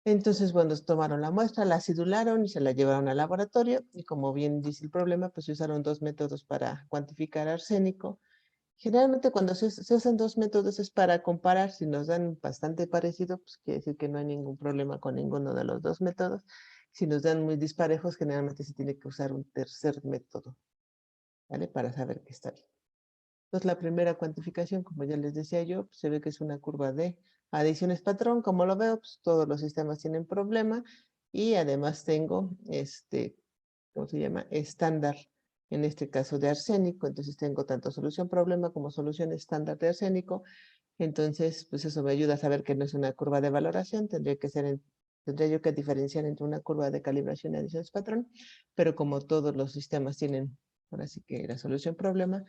Entonces, bueno, tomaron la muestra, la acidularon y se la llevaron al laboratorio. Y como bien dice el problema, pues se usaron dos métodos para cuantificar arsénico. Generalmente cuando se usan dos métodos es para comparar. Si nos dan bastante parecido, pues quiere decir que no hay ningún problema con ninguno de los dos métodos. Si nos dan muy disparejos, generalmente se tiene que usar un tercer método, ¿vale? Para saber que está bien. Entonces, la primera cuantificación, como ya les decía yo, pues, se ve que es una curva de adiciones patrón. Como lo veo, pues todos los sistemas tienen problema y además tengo ¿cómo se llama? Estándar, en este caso de arsénico. Entonces tengo tanto solución problema como solución estándar de arsénico. Entonces, pues eso me ayuda a saber que no es una curva de valoración. Tendría yo que diferenciar entre una curva de calibración y adiciones patrón, pero como todos los sistemas tienen, ahora sí que la solución problema,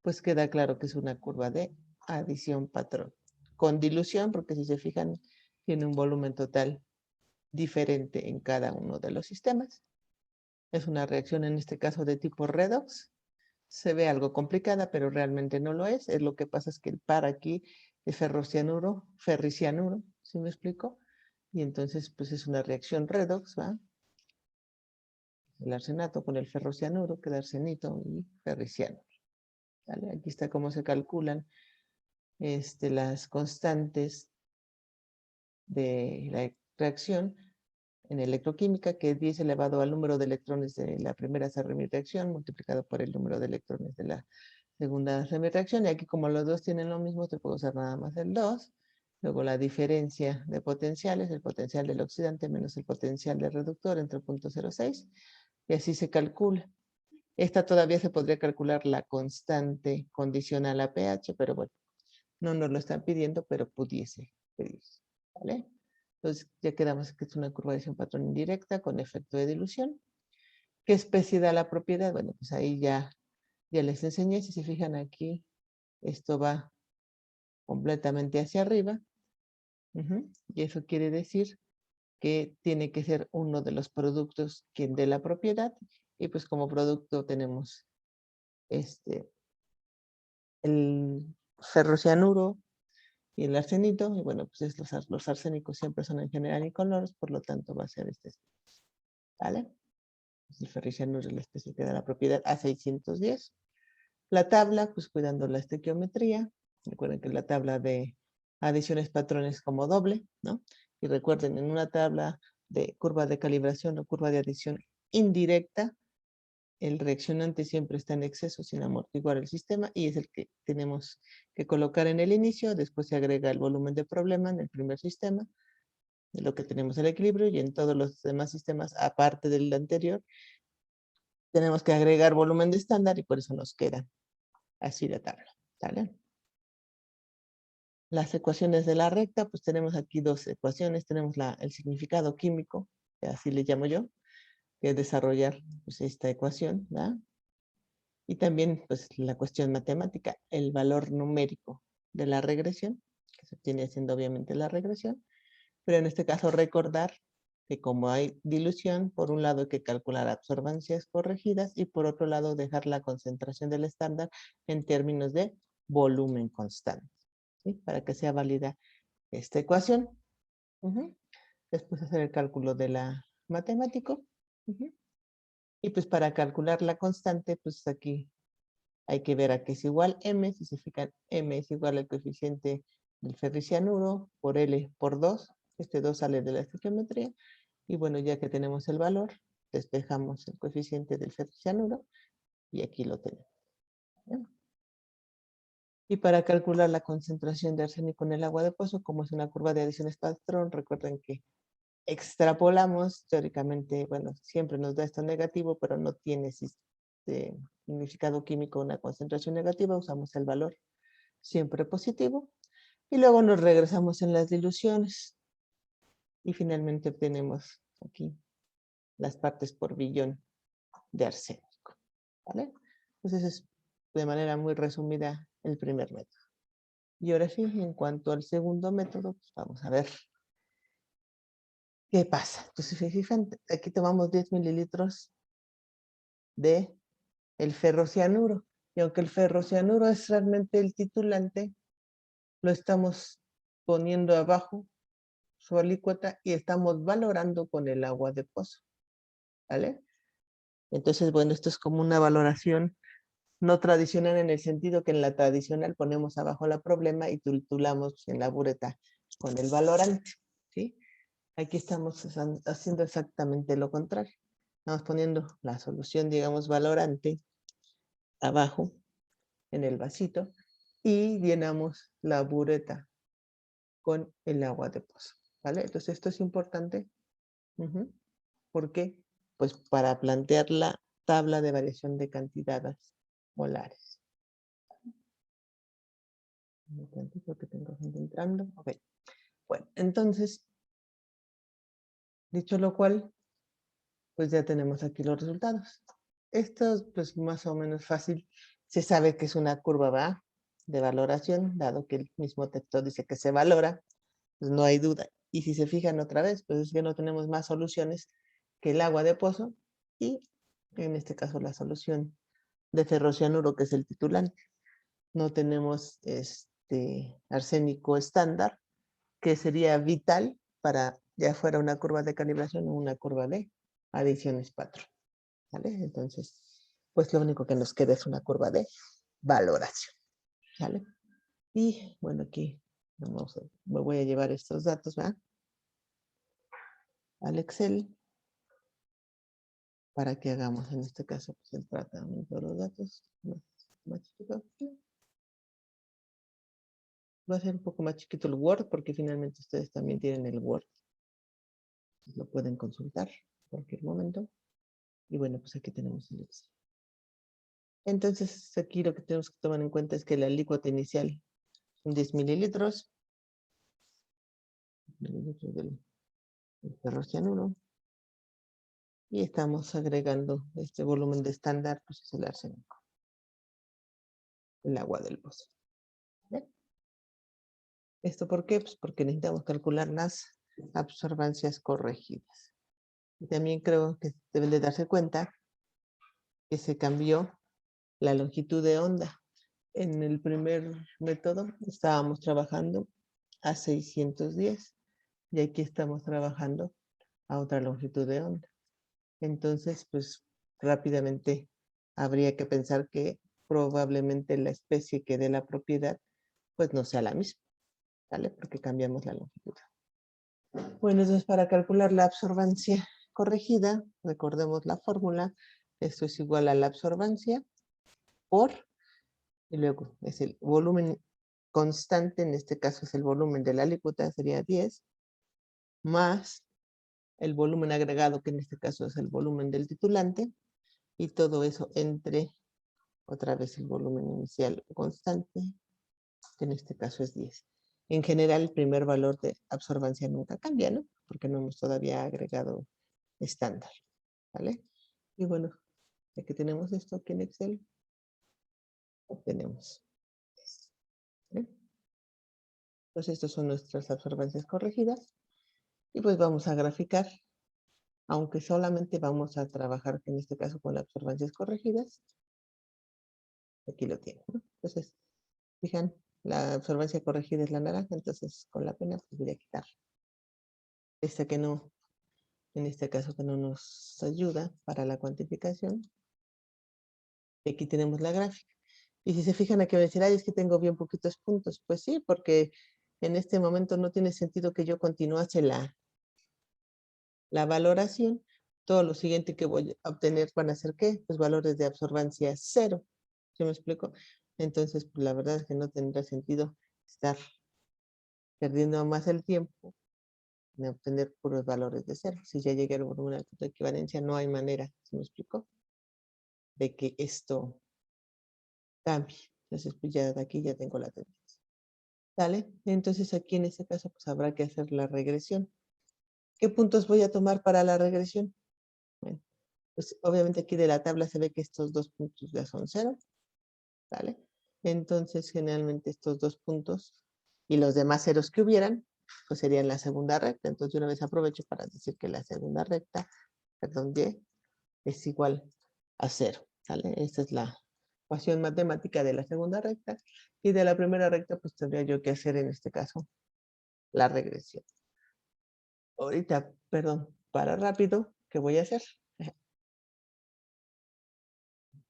pues queda claro que es una curva de adición patrón. Con dilución, porque si se fijan, tiene un volumen total diferente en cada uno de los sistemas. Es una reacción en este caso de tipo redox. Se ve algo complicada, pero realmente no lo es. Lo que pasa es que el par aquí es ferricianuro, ¿sí me explico? Y entonces, pues es una reacción redox, ¿va? El arsenato con el ferrocianuro queda arsenito y ferriciano. ¿Vale? Aquí está cómo se calculan las constantes de la reacción en electroquímica, que es 10 elevado al número de electrones de la primera semireacción multiplicado por el número de electrones de la segunda semireacción. Y aquí como los dos tienen lo mismo, te puedo usar nada más el 2. Luego la diferencia de potenciales, el potencial del oxidante menos el potencial del reductor entre 0.06. Y así se calcula. Esta todavía se podría calcular la constante condicional a pH, pero bueno, no nos lo están pidiendo, pero pudiese pedirse. ¿Vale? Entonces ya quedamos que es una curva de adición patrón indirecta con efecto de dilución. ¿Qué especie da la propiedad? Bueno, pues ahí ya les enseñé. Si se fijan aquí, esto va completamente hacia arriba. Y eso quiere decir que tiene que ser uno de los productos quien dé la propiedad. Y pues como producto tenemos el ferrocianuro y el arsenito. Y bueno, pues los arsénicos siempre son en general incoloros, por lo tanto va a ser ¿vale? El ferricianuro es la especie que da la propiedad A610. La tabla, pues cuidando la estequiometría. Recuerden que la tabla de adiciones patrones como doble, ¿no? Y recuerden, en una tabla de curva de calibración o curva de adición indirecta, el reaccionante siempre está en exceso sin amortiguar el sistema y es el que tenemos que colocar en el inicio. Después se agrega el volumen de problema en el primer sistema, de lo que tenemos el equilibrio, y en todos los demás sistemas, aparte del anterior, tenemos que agregar volumen de estándar y por eso nos queda así la tabla. ¿Vale? Las ecuaciones de la recta, pues tenemos aquí dos ecuaciones. Tenemos el significado químico, que así le llamo yo, que es desarrollar pues, esta ecuación, ¿verdad? Y también pues la cuestión matemática, el valor numérico de la regresión, que se obtiene haciendo obviamente la regresión, pero en este caso recordar que como hay dilución, por un lado hay que calcular absorbancias corregidas y por otro lado dejar la concentración del estándar en términos de volumen constante, ¿sí? Para que sea válida esta ecuación. Después hacer el cálculo de la matemático. Y pues para calcular la constante, pues aquí hay que ver a qué es igual m. Si se fijan, m es igual al coeficiente del ferricianuro por L por 2. Este 2 sale de la estequiometría. Y bueno, ya que tenemos el valor, despejamos el coeficiente del ferricianuro y aquí lo tenemos. ¿Bien? Y para calcular la concentración de arsénico en el agua de pozo, como es una curva de adiciones patrón, recuerden que extrapolamos, teóricamente, bueno, siempre nos da esto negativo, pero no tiene significado químico una concentración negativa, usamos el valor siempre positivo, y luego nos regresamos en las diluciones, y finalmente obtenemos aquí las partes por billón de arsénico, ¿vale? Entonces es de manera muy resumida el primer método. Y ahora sí, en cuanto al segundo método, pues vamos a ver qué pasa. Entonces, si fijan, aquí tomamos 10 mililitros de el ferrocianuro. Y aunque el ferrocianuro es realmente el titulante, lo estamos poniendo abajo su alícuota y estamos valorando con el agua de pozo, ¿vale? Entonces, bueno, esto es como una valoración no tradicional en el sentido que en la tradicional ponemos abajo la problema y titulamos en la bureta con el valorante, ¿sí? Aquí estamos haciendo exactamente lo contrario. Estamos poniendo la solución, digamos, valorante abajo en el vasito y llenamos la bureta con el agua de pozo, ¿vale? Entonces esto es importante. ¿Por qué? Pues para plantear la tabla de variación de cantidades molares. Un momentito que tengo gente entrando. Ok. Bueno, entonces, dicho lo cual, pues ya tenemos aquí los resultados. Esto es pues más o menos fácil. Se sabe que es una curva, ¿va? De valoración, dado que el mismo texto dice que se valora, pues no hay duda. Y si se fijan otra vez, pues es que no tenemos más soluciones que el agua de pozo y en este caso la solución de ferrocianuro, que es el titulante. No tenemos arsénico estándar, que sería vital para ya fuera una curva de calibración o una curva de adiciones patrón. ¿Vale? Entonces, pues lo único que nos queda es una curva de valoración. ¿Vale? Y bueno, aquí me voy a llevar estos datos, ¿verdad? Al Excel para que hagamos en este caso pues, el tratamiento de los datos más chiquito. Va a ser un poco más chiquito el Word porque finalmente ustedes también tienen el Word. Lo pueden consultar en cualquier momento. Y bueno, pues aquí tenemos el Excel. Entonces aquí lo que tenemos que tomar en cuenta es que la alícuota inicial son 10 mililitros. Mililitros del ferrocianuro. Y estamos agregando este volumen de estándar, pues es el arsénico. El agua del pozo. ¿Bien? ¿Esto por qué? Pues porque necesitamos calcular las absorbancias corregidas. Y también creo que deben de darse cuenta que se cambió la longitud de onda. En el primer método estábamos trabajando a 610 y aquí estamos trabajando a otra longitud de onda. Entonces, pues rápidamente habría que pensar que probablemente la especie que dé la propiedad, pues no sea la misma, ¿vale? Porque cambiamos la longitud. Bueno, entonces para calcular la absorbancia corregida, recordemos la fórmula, esto es igual a la absorbancia por, y luego es el volumen constante, en este caso es el volumen de la alícuota, sería 10, más el volumen agregado, que en este caso es el volumen del titulante, y todo eso entre otra vez el volumen inicial constante, que en este caso es 10. En general, el primer valor de absorbancia nunca cambia, ¿no? Porque no hemos todavía agregado estándar, ¿vale? Y bueno, ya que tenemos esto aquí en Excel, obtenemos esto, ¿vale? Pues estas son nuestras absorbancias corregidas. Y pues vamos a graficar, aunque solamente vamos a trabajar en este caso con las absorbancias corregidas. Aquí lo tienen, ¿no? Entonces, fijan, la absorbancia corregida es la naranja, entonces con la pena pues voy a quitar esta que no, en este caso que no nos ayuda para la cuantificación. Y aquí tenemos la gráfica. Y si se fijan aquí me decir, ay, es que tengo bien poquitos puntos. Pues sí, porque en este momento no tiene sentido que yo continuase la valoración. Todo lo siguiente que voy a obtener van a ser, ¿qué? Pues valores de absorbancia 0. ¿Sí me explico? Entonces, pues la verdad es que no tendrá sentido estar perdiendo más el tiempo en obtener puros valores de 0. Si ya llegué al volumen de equivalencia, no hay manera, ¿sí me explico? De que esto cambie. Entonces, pues ya de aquí ya tengo la tendencia. ¿Vale? Entonces, aquí en este caso, pues habrá que hacer la regresión. ¿Qué puntos voy a tomar para la regresión? Bueno, pues obviamente aquí de la tabla se ve que estos dos puntos ya son 0. ¿Vale? Entonces, generalmente estos dos puntos y los demás ceros que hubieran, pues serían la segunda recta. Entonces, yo una vez aprovecho para decir que la segunda recta, perdón, y es igual a 0. ¿Vale? Esta es la ecuación matemática de la segunda recta. Y de la primera recta, pues tendría yo que hacer en este caso la regresión. Ahorita, perdón, para rápido, ¿qué voy a hacer?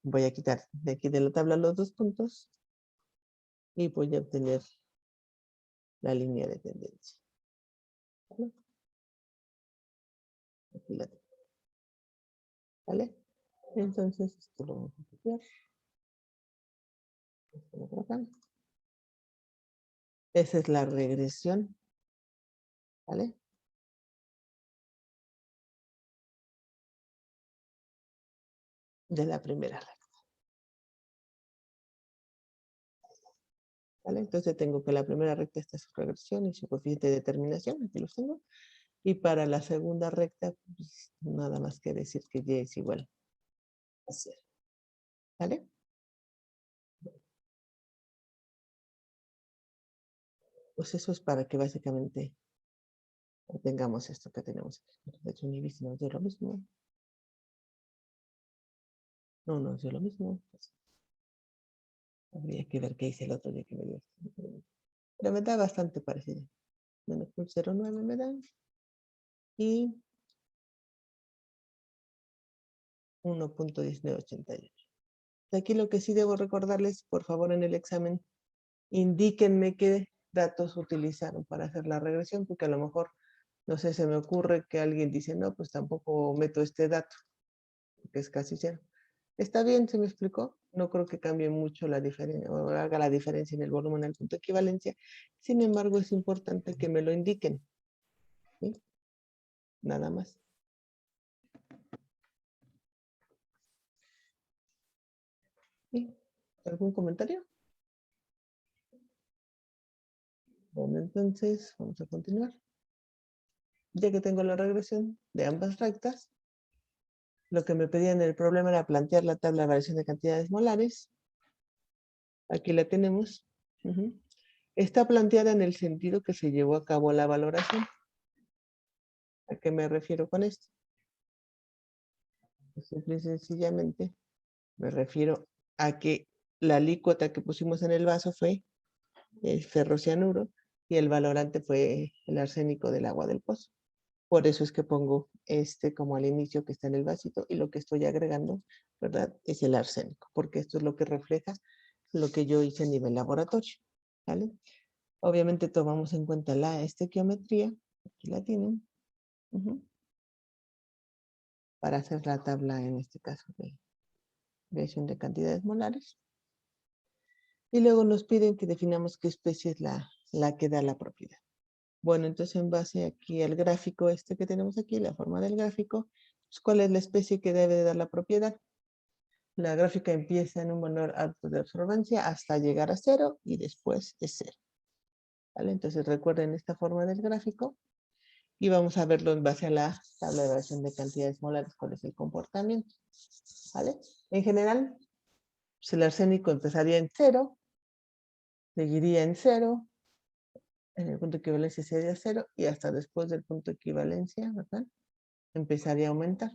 Voy a quitar de aquí de la tabla los 2 puntos y voy a obtener la línea de tendencia. ¿Vale? Aquí la tengo. ¿Vale? Entonces, esto lo vamos a copiar. Esto lo colocamos. Esa es la regresión. ¿Vale? De la primera recta. ¿Vale? Entonces tengo que la primera recta está su regresión y su coeficiente de determinación. Aquí los tengo. Y para la segunda recta, pues, nada más que decir que y es igual a 0. ¿Vale? Pues eso es para que básicamente obtengamos esto que tenemos aquí. De hecho, mi bici nos dio lo mismo. No nos dio lo mismo. Pues, habría que ver qué hice el otro día que me dio esto. Pero me da bastante parecido. Menos 0,9 me dan. Y 1.1988. Aquí lo que sí debo recordarles, por favor, en el examen, indíquenme qué datos utilizaron para hacer la regresión, porque a lo mejor, no sé, se me ocurre que alguien dice, no, pues tampoco meto este dato, que es casi cero. Está bien, se me explicó. No creo que cambie mucho la diferencia o haga la diferencia en el volumen al punto de equivalencia. Sin embargo, es importante que me lo indiquen. ¿Sí? Nada más. ¿Sí? ¿Algún comentario? Bueno, entonces vamos a continuar. Ya que tengo la regresión de ambas rectas, lo que me pedían en el problema era plantear la tabla de variación de cantidades molares. Aquí la tenemos. Está planteada en el sentido que se llevó a cabo la valoración. ¿A qué me refiero con esto? Pues simple y sencillamente me refiero a que la alícuota que pusimos en el vaso fue el ferrocianuro y el valorante fue el arsénico del agua del pozo. Por eso es que pongo este como al inicio que está en el vasito y lo que estoy agregando, ¿verdad? Es el arsénico, porque esto es lo que refleja lo que yo hice a nivel laboratorio, ¿vale? Obviamente tomamos en cuenta la estequiometría, aquí la tienen, para hacer la tabla en este caso de variación de cantidades molares. Y luego nos piden que definamos qué especie es la que da la propiedad. Bueno, entonces en base aquí al gráfico este que tenemos aquí, la forma del gráfico, pues, ¿cuál es la especie que debe dar la propiedad? La gráfica empieza en un valor alto de absorbancia hasta llegar a 0 y después es 0. ¿Vale? Entonces recuerden esta forma del gráfico y vamos a verlo en base a la tabla de variación de cantidades molares, cuál es el comportamiento. ¿Vale? En general, pues el arsénico empezaría en 0, seguiría en 0, en el punto de equivalencia sería 0 y hasta después del punto de equivalencia, ¿verdad? Empezaría a aumentar.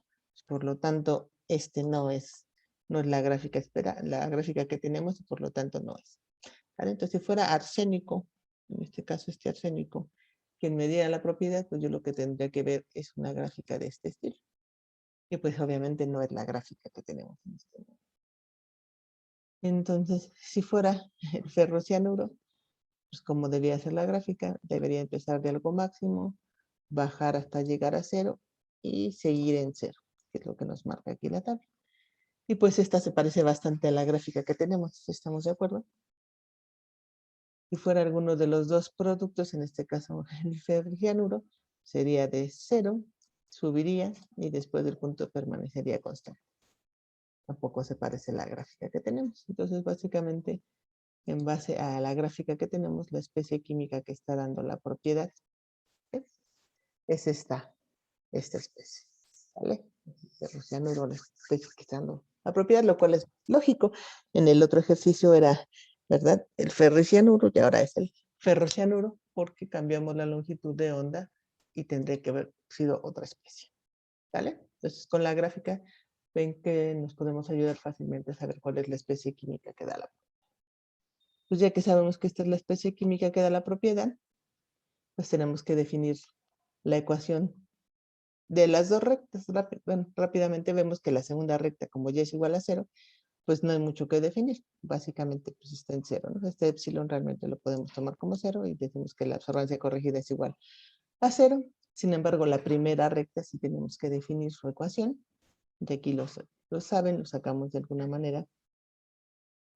Por lo tanto, este no es la gráfica la gráfica que tenemos y por lo tanto no es. ¿Vale? Entonces, si fuera arsénico, en este caso este arsénico, quien me diera la propiedad, pues yo lo que tendría que ver es una gráfica de este estilo. Y pues obviamente no es la gráfica que tenemos en este momento. Entonces, si fuera el ferrocianuro, pues como debía ser la gráfica, debería empezar de algo máximo, bajar hasta llegar a 0 y seguir en 0, que es lo que nos marca aquí la tabla. Y pues esta se parece bastante a la gráfica que tenemos, ¿estamos de acuerdo? Si fuera alguno de los dos productos, en este caso el ferrocianuro, sería de 0, subiría y después del punto permanecería constante. Tampoco se parece a la gráfica que tenemos. Entonces, básicamente, en base a la gráfica que tenemos, la especie química que está dando la propiedad es esta especie. ¿Vale? El ferrocianuro, la especie que está dando la propiedad, lo cual es lógico. En el otro ejercicio era, ¿verdad? El ferricianuro y ahora es el ferrocianuro porque cambiamos la longitud de onda y tendría que haber sido otra especie. ¿Vale? Entonces, con la gráfica ven que nos podemos ayudar fácilmente a saber cuál es la especie química que da la propiedad. Pues ya que sabemos que esta es la especie química que da la propiedad, pues tenemos que definir la ecuación de las dos rectas. Bueno, rápidamente vemos que la segunda recta, como ya es igual a 0, pues no hay mucho que definir. Básicamente, pues está en 0, ¿no? Este epsilon realmente lo podemos tomar como 0 y decimos que la absorbancia corregida es igual a 0. Sin embargo, la primera recta sí tenemos que definir su ecuación. De aquí lo saben, lo sacamos de alguna manera.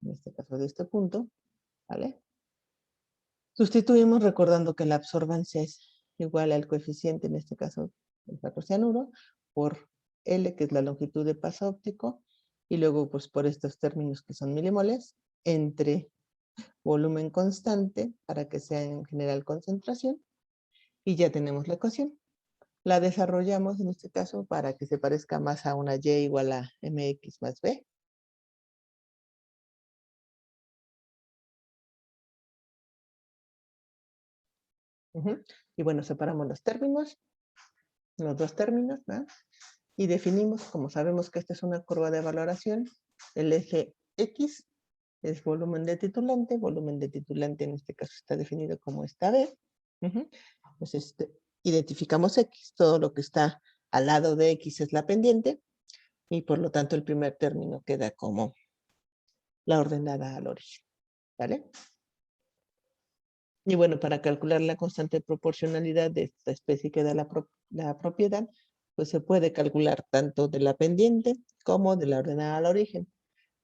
En este caso de este punto, ¿vale? Sustituimos recordando que la absorbancia es igual al coeficiente, en este caso el factor cianuro, por L, que es la longitud de paso óptico, y luego pues por estos términos que son milimoles, entre volumen constante, para que sea en general concentración, y ya tenemos la ecuación. La desarrollamos en este caso para que se parezca más a una Y igual a MX más B. Y bueno, separamos los dos términos, ¿verdad? Y definimos, como sabemos que esta es una curva de valoración, el eje X es volumen de titulante en este caso está definido como esta B. Entonces, identificamos X, todo lo que está al lado de X es la pendiente, y por lo tanto el primer término queda como la ordenada al origen, ¿vale? Y bueno, para calcular la constante de proporcionalidad de esta especie que da la propiedad, pues se puede calcular tanto de la pendiente como de la ordenada al origen.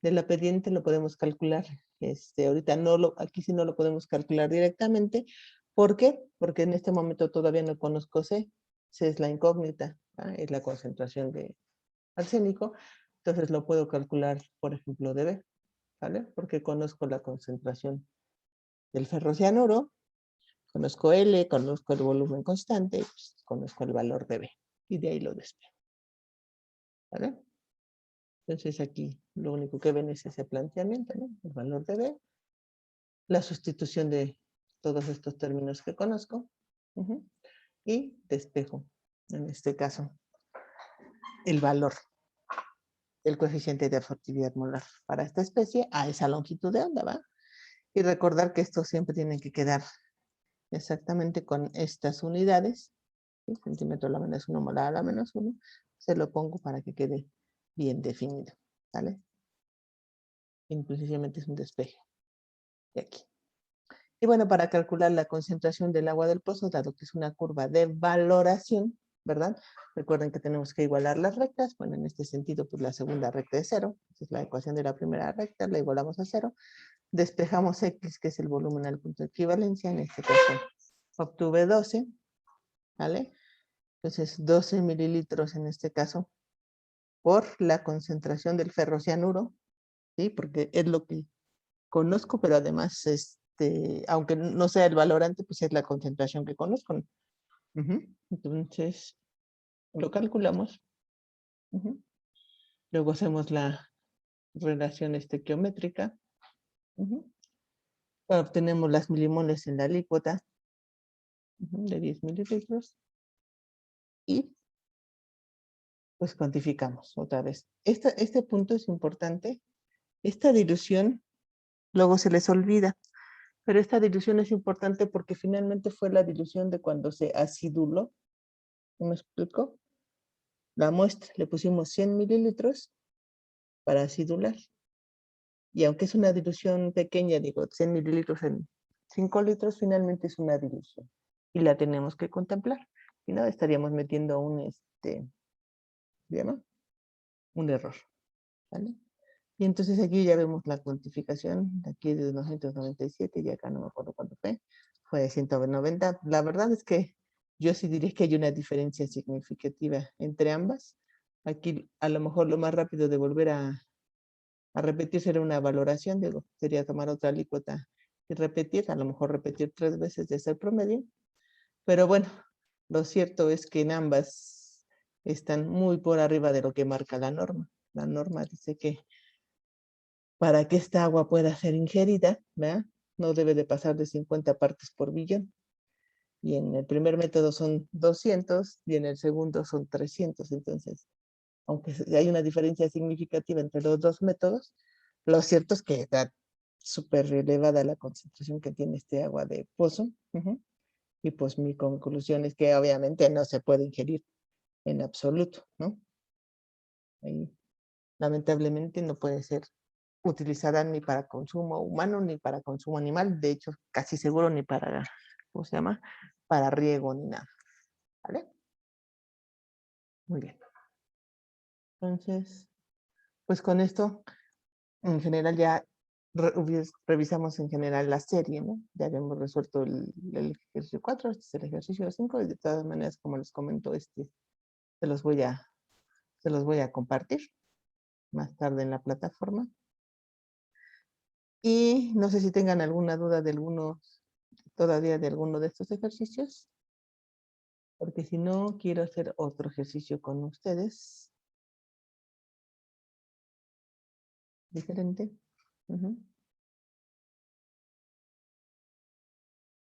De la pendiente lo podemos calcular, ahorita aquí sí no lo podemos calcular directamente. ¿Por qué? Porque en este momento todavía no conozco C. C es la incógnita, es la concentración de arsénico. Entonces lo puedo calcular, por ejemplo, de B, ¿vale? Porque conozco la concentración del ferrocianuro, conozco L, conozco el volumen constante, pues, conozco el valor de B. Y de ahí lo despejo, ¿vale? Entonces aquí lo único que ven es ese planteamiento, ¿no? El valor de B, la sustitución de todos estos términos que conozco, y despejo, en este caso, el valor del coeficiente de absortividad molar para esta especie a esa longitud de onda, ¿va? Y recordar que esto siempre tiene que quedar exactamente con estas unidades, ¿sí? Centímetro a la menos 1, molar a la menos 1, se lo pongo para que quede bien definido, ¿vale? Inclusivamente es un despeje de aquí. Y bueno, para calcular la concentración del agua del pozo, dado que es una curva de valoración, ¿verdad? Recuerden que tenemos que igualar las rectas. Bueno, en este sentido, pues la segunda recta es 0. Esa es la ecuación de la primera recta, la igualamos a 0. Despejamos X, que es el volumen al punto de equivalencia. En este caso, obtuve 12, ¿vale? Entonces, 12 mililitros en este caso, por la concentración del ferrocianuro, ¿sí? Porque es lo que conozco, pero además, aunque no sea el valorante, pues es la concentración que conozco. Entonces, lo calculamos. Luego hacemos la relación estequiométrica. Obtenemos las milimoles en la alícuota de 10 mililitros. Y pues cuantificamos otra vez. Este punto es importante. Esta dilución luego se les olvida. Pero esta dilución es importante porque finalmente fue la dilución de cuando se aciduló. ¿Me explico? La muestra, le pusimos 100 mililitros para acidular. Y aunque es una dilución pequeña, digo, 100 mililitros en 5 litros, finalmente es una dilución. Y la tenemos que contemplar. Si no, estaríamos metiendo ¿se llama? Un error. ¿Vale? Y entonces aquí ya vemos la cuantificación, aquí de 297 y acá no me acuerdo cuánto fue de 190. La verdad es que yo sí diría que hay una diferencia significativa entre ambas. Aquí a lo mejor lo más rápido de volver a repetir sería una valoración, digo, sería tomar otra alícuota y repetir, a lo mejor repetir 3 veces de ese promedio. Pero bueno, lo cierto es que en ambas están muy por arriba de lo que marca la norma. La norma dice que para que esta agua pueda ser ingerida, ¿verdad? No debe de pasar de 50 partes por billón. Y en el primer método son 200 y en el segundo son 300. Entonces, aunque hay una diferencia significativa entre los dos métodos, lo cierto es que está súper elevada la concentración que tiene este agua de pozo. Y pues mi conclusión es que obviamente no se puede ingerir en absoluto, ¿no? Ahí, lamentablemente no puede ser utilizada ni para consumo humano ni para consumo animal, de hecho casi seguro ni para, ¿cómo se llama? Para riego ni nada, ¿vale? Muy bien. Entonces, pues con esto, en general ya revisamos en general la serie, ¿no? Ya habíamos resuelto el ejercicio 4, este es el ejercicio 5, y de todas maneras, como les comento, se los voy a, se los voy a compartir más tarde en la plataforma. Y no sé si tengan alguna duda de todavía de alguno de estos ejercicios, porque si no, quiero hacer otro ejercicio con ustedes, diferente. Ujú.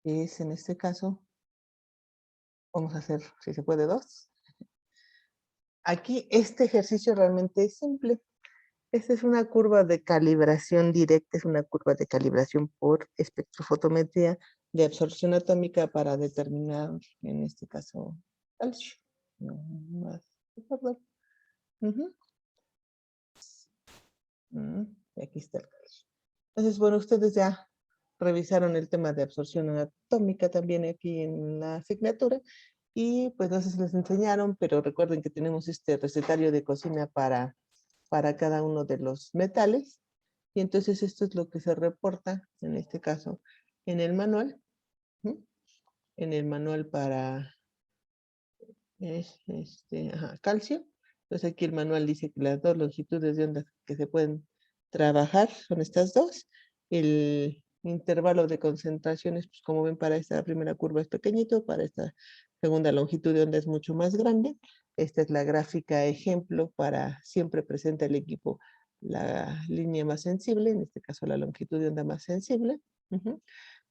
Es en este caso, vamos a hacer, si se puede, dos. Aquí este ejercicio realmente es simple. Esta es una curva de calibración directa, es una curva de calibración por espectrofotometría de absorción atómica para determinar, en este caso, calcio. No más, perdón. Ujú. Y aquí está el calcio. Entonces, bueno, ustedes ya revisaron el tema de absorción atómica también aquí en la asignatura. Y pues no sé si les enseñaron, pero recuerden que tenemos este recetario de cocina para cada uno de los metales. Y entonces esto es lo que se reporta, en este caso, en el manual. ¿Mm? En el manual para calcio. Entonces aquí el manual dice que las dos longitudes de onda que se pueden trabajar son estas dos. El intervalo de concentraciones, pues como ven, para esta primera curva es pequeñito, para esta segunda longitud de onda es mucho más grande. Esta es la gráfica ejemplo para siempre presenta el equipo la línea más sensible, en este caso la longitud de onda más sensible. Ujú.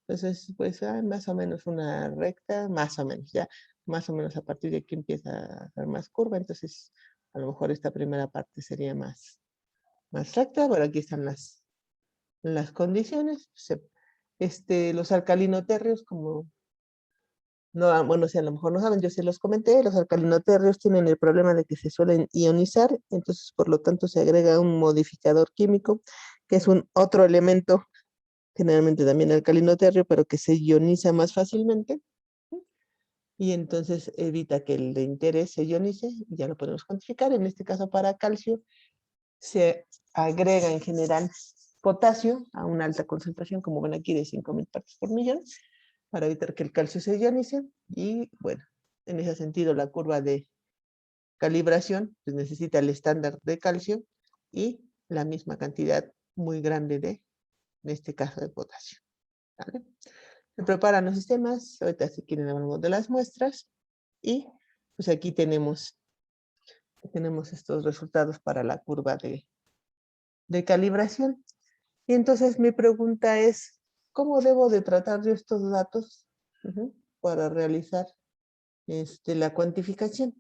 Entonces, pues más o menos una recta, más o menos, ya, más o menos a partir de aquí empieza a ser más curva, entonces a lo mejor esta primera parte sería más recta, pero aquí están las condiciones. Los alcalinotérreos, como, no, bueno, si a lo mejor no saben, yo se los comenté, los alcalinotérreos tienen el problema de que se suelen ionizar, entonces por lo tanto se agrega un modificador químico, que es un otro elemento generalmente también alcalino terrio, pero que se ioniza más fácilmente y entonces evita que el de interés se ionice y ya lo podemos cuantificar. En este caso para calcio se agrega en general potasio a una alta concentración, como ven aquí, de 5000 partes por millón, para evitar que el calcio se ionice y bueno, en ese sentido la curva de calibración pues necesita el estándar de calcio y la misma cantidad muy grande en este caso de potasio. ¿Vale? Se preparan los sistemas, ahorita si quieren hablamos de las muestras y pues aquí tenemos estos resultados para la curva de calibración. Y entonces mi pregunta es, ¿cómo debo de tratar yo estos datos para realizar la cuantificación?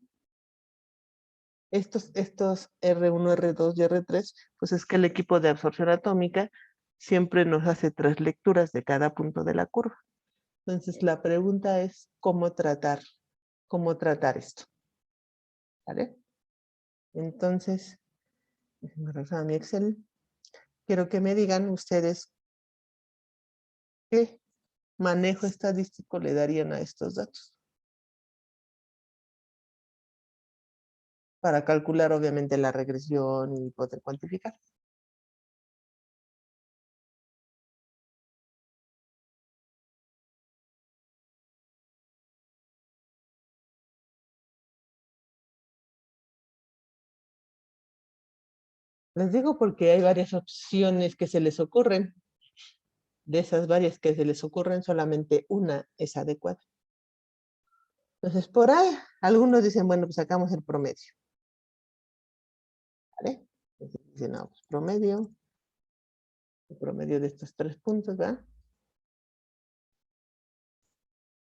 Estos R1, R2 y R3, pues es que el equipo de absorción atómica siempre nos hace 3 lecturas de cada punto de la curva. Entonces la pregunta es cómo tratar esto, ¿vale? Entonces, déjenme regresar a mi Excel. Quiero que me digan ustedes qué manejo estadístico le darían a estos datos para calcular obviamente la regresión y poder cuantificar. Les digo porque hay varias opciones que se les ocurren. De esas varias que se les ocurren, solamente una es adecuada. Entonces, por ahí, algunos dicen, bueno, pues sacamos el promedio. ¿Vale? Entonces, dicen, no, pues promedio, el promedio de estos 3 puntos, ¿verdad?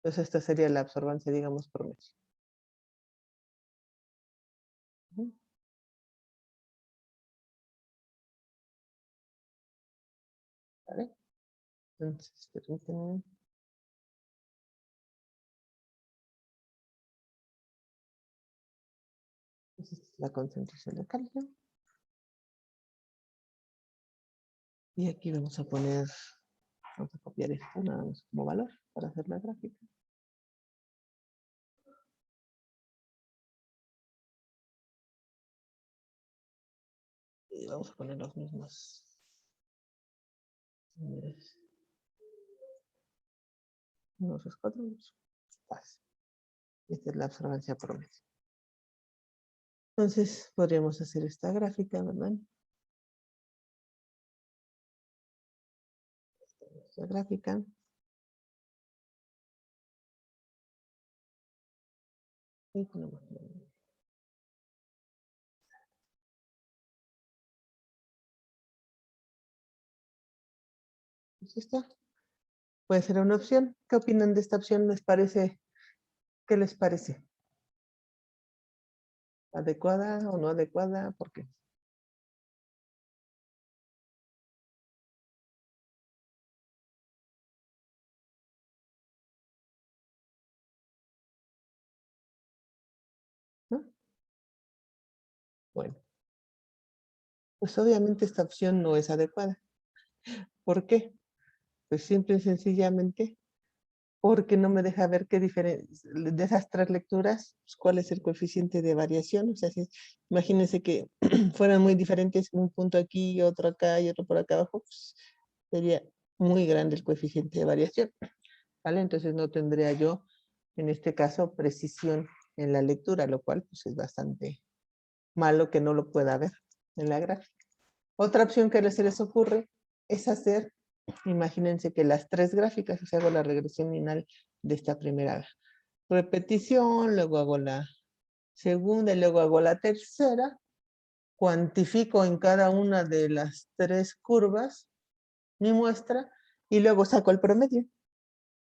Entonces, esta sería la absorbancia, digamos, promedio. Ujú. ¿Vale? Entonces, permítanme. la concentración de calcio. Y aquí vamos a poner, vamos a copiar esto nada más como valor para hacer la gráfica. Y vamos a poner los mismos números. Unos escuadrones. Esta es la absorbancia promedio. Entonces, podríamos hacer esta gráfica, ¿verdad? Esta gráfica. Y ponemos. Pues esta puede ser una opción. ¿Qué opinan de esta opción? ¿Les parece? ¿Qué les parece? ¿Adecuada o no adecuada? ¿Por qué? ¿No? Bueno, pues obviamente esta opción no es adecuada. ¿Por qué? Pues simple y sencillamente porque no me deja ver qué diferencia de esas tres lecturas, pues, cuál es el coeficiente de variación. O sea, imagínense que fueran muy diferentes, un punto aquí, otro acá y otro por acá abajo, pues, sería muy grande el coeficiente de variación, ¿vale? Entonces no tendría yo, en este caso, precisión en la lectura, lo cual pues es bastante malo que no lo pueda ver en la gráfica. Otra opción que se les ocurre es hacer, imagínense que las tres gráficas, o sea, hago la regresión lineal de esta primera repetición, luego hago la segunda y luego hago la tercera, cuantifico en cada una de las tres curvas mi muestra y luego saco el promedio.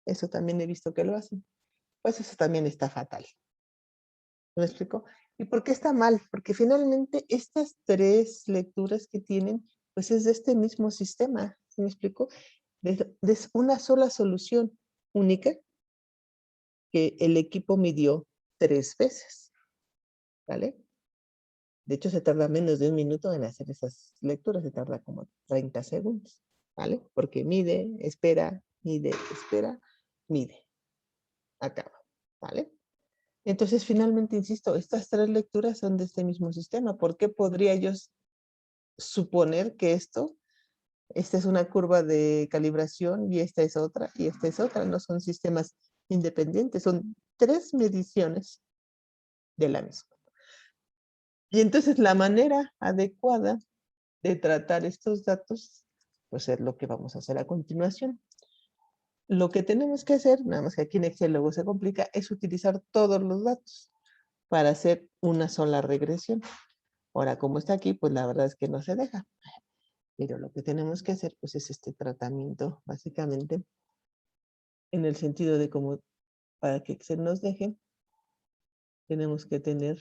Eso también he visto que lo hacen. Pues eso también está fatal. ¿Me explico? ¿Y por qué está mal? Porque finalmente estas tres lecturas que tienen, pues es de este mismo sistema. ¿Sí me explico? Es una sola solución única que el equipo midió 3 veces. ¿Vale? De hecho, se tarda menos de un minuto en hacer esas lecturas, se tarda como 30 segundos. ¿Vale? Porque mide, espera, mide, acaba. ¿Vale? Entonces, finalmente, insisto, estas tres lecturas son de este mismo sistema. ¿Por qué podría yo suponer que esta es una curva de calibración y esta es otra y esta es otra? No son sistemas independientes, son tres mediciones de la misma. Y entonces la manera adecuada de tratar estos datos, pues es lo que vamos a hacer a continuación. Lo que tenemos que hacer, nada más que aquí en Excel luego se complica, es utilizar todos los datos para hacer una sola regresión. Ahora, como está aquí, pues la verdad es que no se deja. Pero lo que tenemos que hacer, pues es este tratamiento, básicamente, en el sentido de cómo, para que se nos deje, tenemos que tener,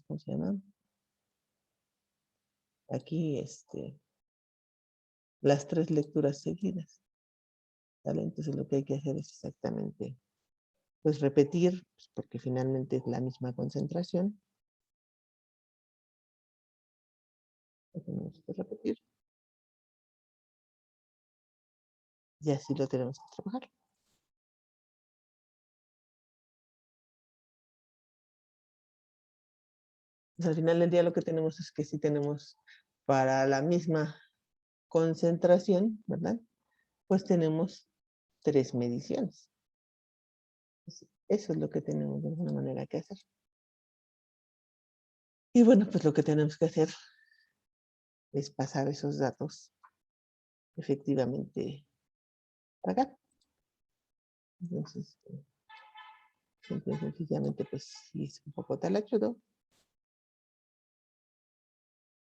¿cómo se llama? Aquí, las tres lecturas seguidas, ¿vale? Entonces lo que hay que hacer es exactamente, pues repetir, pues, porque finalmente es la misma concentración. Lo tenemos que repetir. Y así lo tenemos que trabajar. Pues al final del día lo que tenemos es que si tenemos para la misma concentración, ¿verdad? Pues tenemos tres mediciones. Eso es lo que tenemos de alguna manera que hacer. Y bueno, pues lo que tenemos que hacer es pasar esos datos efectivamente acá. Entonces, simple y sencillamente, pues sí es un poco talachudo,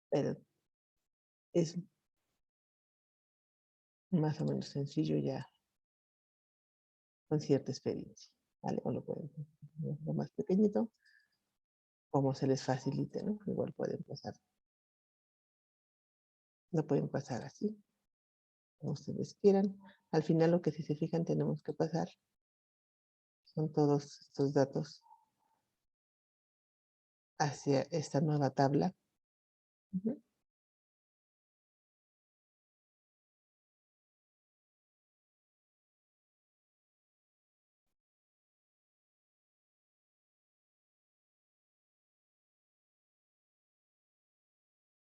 pero es más o menos sencillo ya con cierta experiencia. ¿Vale? O lo pueden hacer lo más pequeñito, como se les facilite, ¿no? Igual pueden pasar, lo pueden pasar así, como ustedes quieran. Al final, lo que si se fijan tenemos que pasar son todos estos datos hacia esta nueva tabla. Ujú.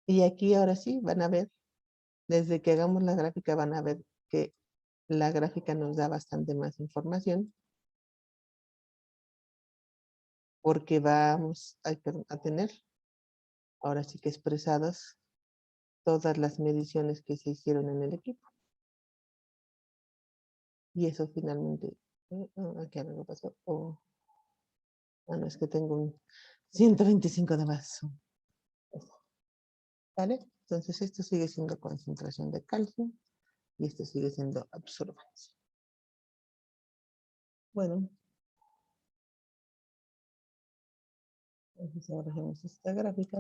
Y aquí ahora sí van a ver, desde que hagamos la gráfica van a ver que la gráfica nos da bastante más información porque vamos a tener ahora sí que expresadas todas las mediciones que se hicieron en el equipo. Y eso finalmente, aquí algo pasó. No, es que tengo un 125 de más. ¿Vale? Entonces esto sigue siendo concentración de calcio y esto sigue siendo absorbancia. Bueno, entonces ahora hacemos esta gráfica.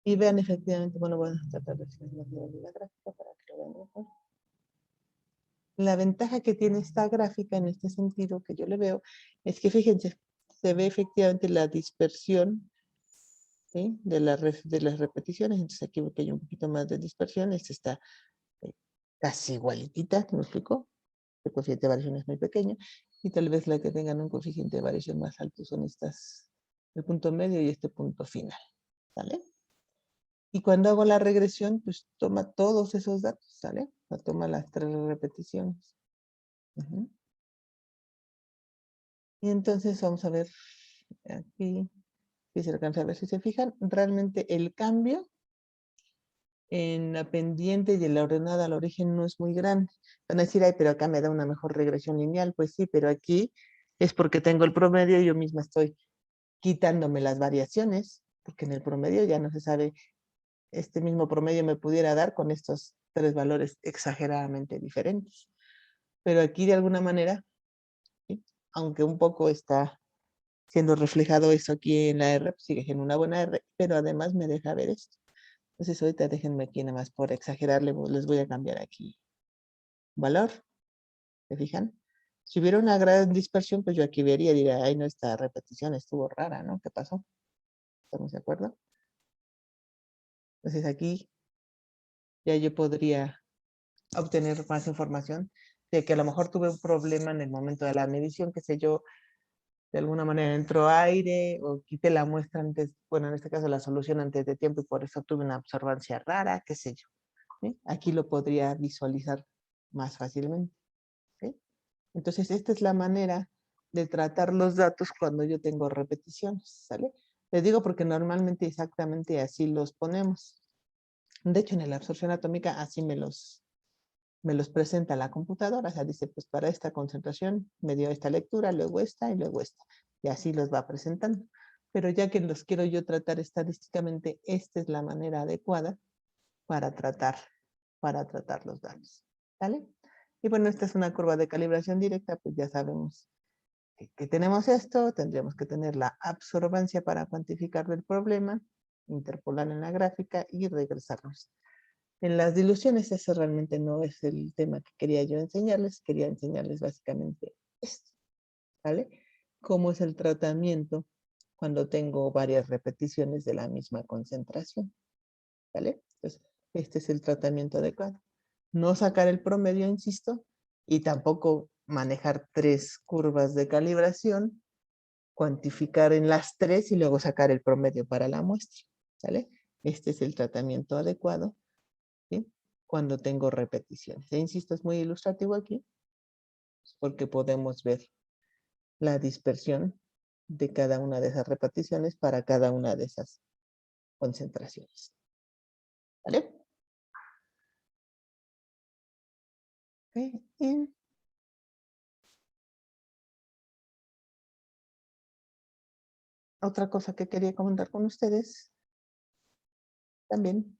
Y vean efectivamente, bueno, voy a tratar de hacer la gráfica para que lo vean mejor. La ventaja que tiene esta gráfica en este sentido que yo le veo es que fíjense, se ve efectivamente la dispersión, ¿sí? de las repeticiones. Entonces aquí veo que hay un poquito más de dispersión. Esta está eh, casi igualitita, ¿me explico? El coeficiente de variación es muy pequeño. Y tal vez la que tengan un coeficiente de variación más alto son estas, el punto medio y este punto final. ¿Sale? Y cuando hago la regresión, pues toma todos esos datos, ¿sale? O sea, toma las 3 repeticiones. Ujú. Y entonces vamos a ver aquí, si se alcanza a ver, si se fijan, realmente el cambio en la pendiente y en la ordenada al origen no es muy grande. Van a decir, ay, pero acá me da una mejor regresión lineal. Pues sí, pero aquí es porque tengo el promedio y yo misma estoy quitándome las variaciones, porque en el promedio ya no se sabe, este mismo promedio me pudiera dar con estos 3 valores exageradamente diferentes. Pero aquí de alguna manera, ¿sí? Aunque un poco está siendo reflejado eso aquí en la R, pues sigue siendo una buena R, pero además me deja ver esto. Entonces ahorita déjenme aquí nada más por exagerarle, les voy a cambiar aquí valor, ¿se fijan? Si hubiera una gran dispersión, pues yo aquí vería, diría, ay, no, esta repetición estuvo rara, ¿no? ¿Qué pasó? ¿Estamos de acuerdo? Entonces aquí ya yo podría obtener más información de que a lo mejor tuve un problema en el momento de la medición, qué sé yo, de alguna manera entró aire o quité la muestra antes, bueno, en este caso la solución antes de tiempo y por eso tuve una absorbancia rara, qué sé yo. ¿Sí? Aquí lo podría visualizar más fácilmente. ¿Sí? Entonces, esta es la manera de tratar los datos cuando yo tengo repeticiones, ¿sale? Les digo porque normalmente exactamente así los ponemos. De hecho, en la absorción atómica así me los presenta la computadora. O sea, dice, pues para esta concentración me dio esta lectura, luego esta y luego esta. Y así los va presentando. Pero ya que los quiero yo tratar estadísticamente, esta es la manera adecuada para tratar los datos. ¿Vale? Y bueno, esta es una curva de calibración directa, pues ya sabemos que tenemos esto, tendríamos que tener la absorbancia para cuantificar el problema, interpolar en la gráfica y regresarnos. En las diluciones ese realmente no es el tema que quería yo enseñarles, quería enseñarles básicamente esto, ¿vale? Cómo es el tratamiento cuando tengo varias repeticiones de la misma concentración, ¿vale? Entonces, este es el tratamiento adecuado. No sacar el promedio, insisto, y tampoco manejar 3 curvas de calibración, cuantificar en las 3 y luego sacar el promedio para la muestra, ¿sale? Este es el tratamiento adecuado, ¿sí? Cuando tengo repeticiones. E insisto, es muy ilustrativo aquí, porque podemos ver la dispersión de cada una de esas repeticiones para cada una de esas concentraciones. ¿Vale? Okay. Y otra cosa que quería comentar con ustedes también,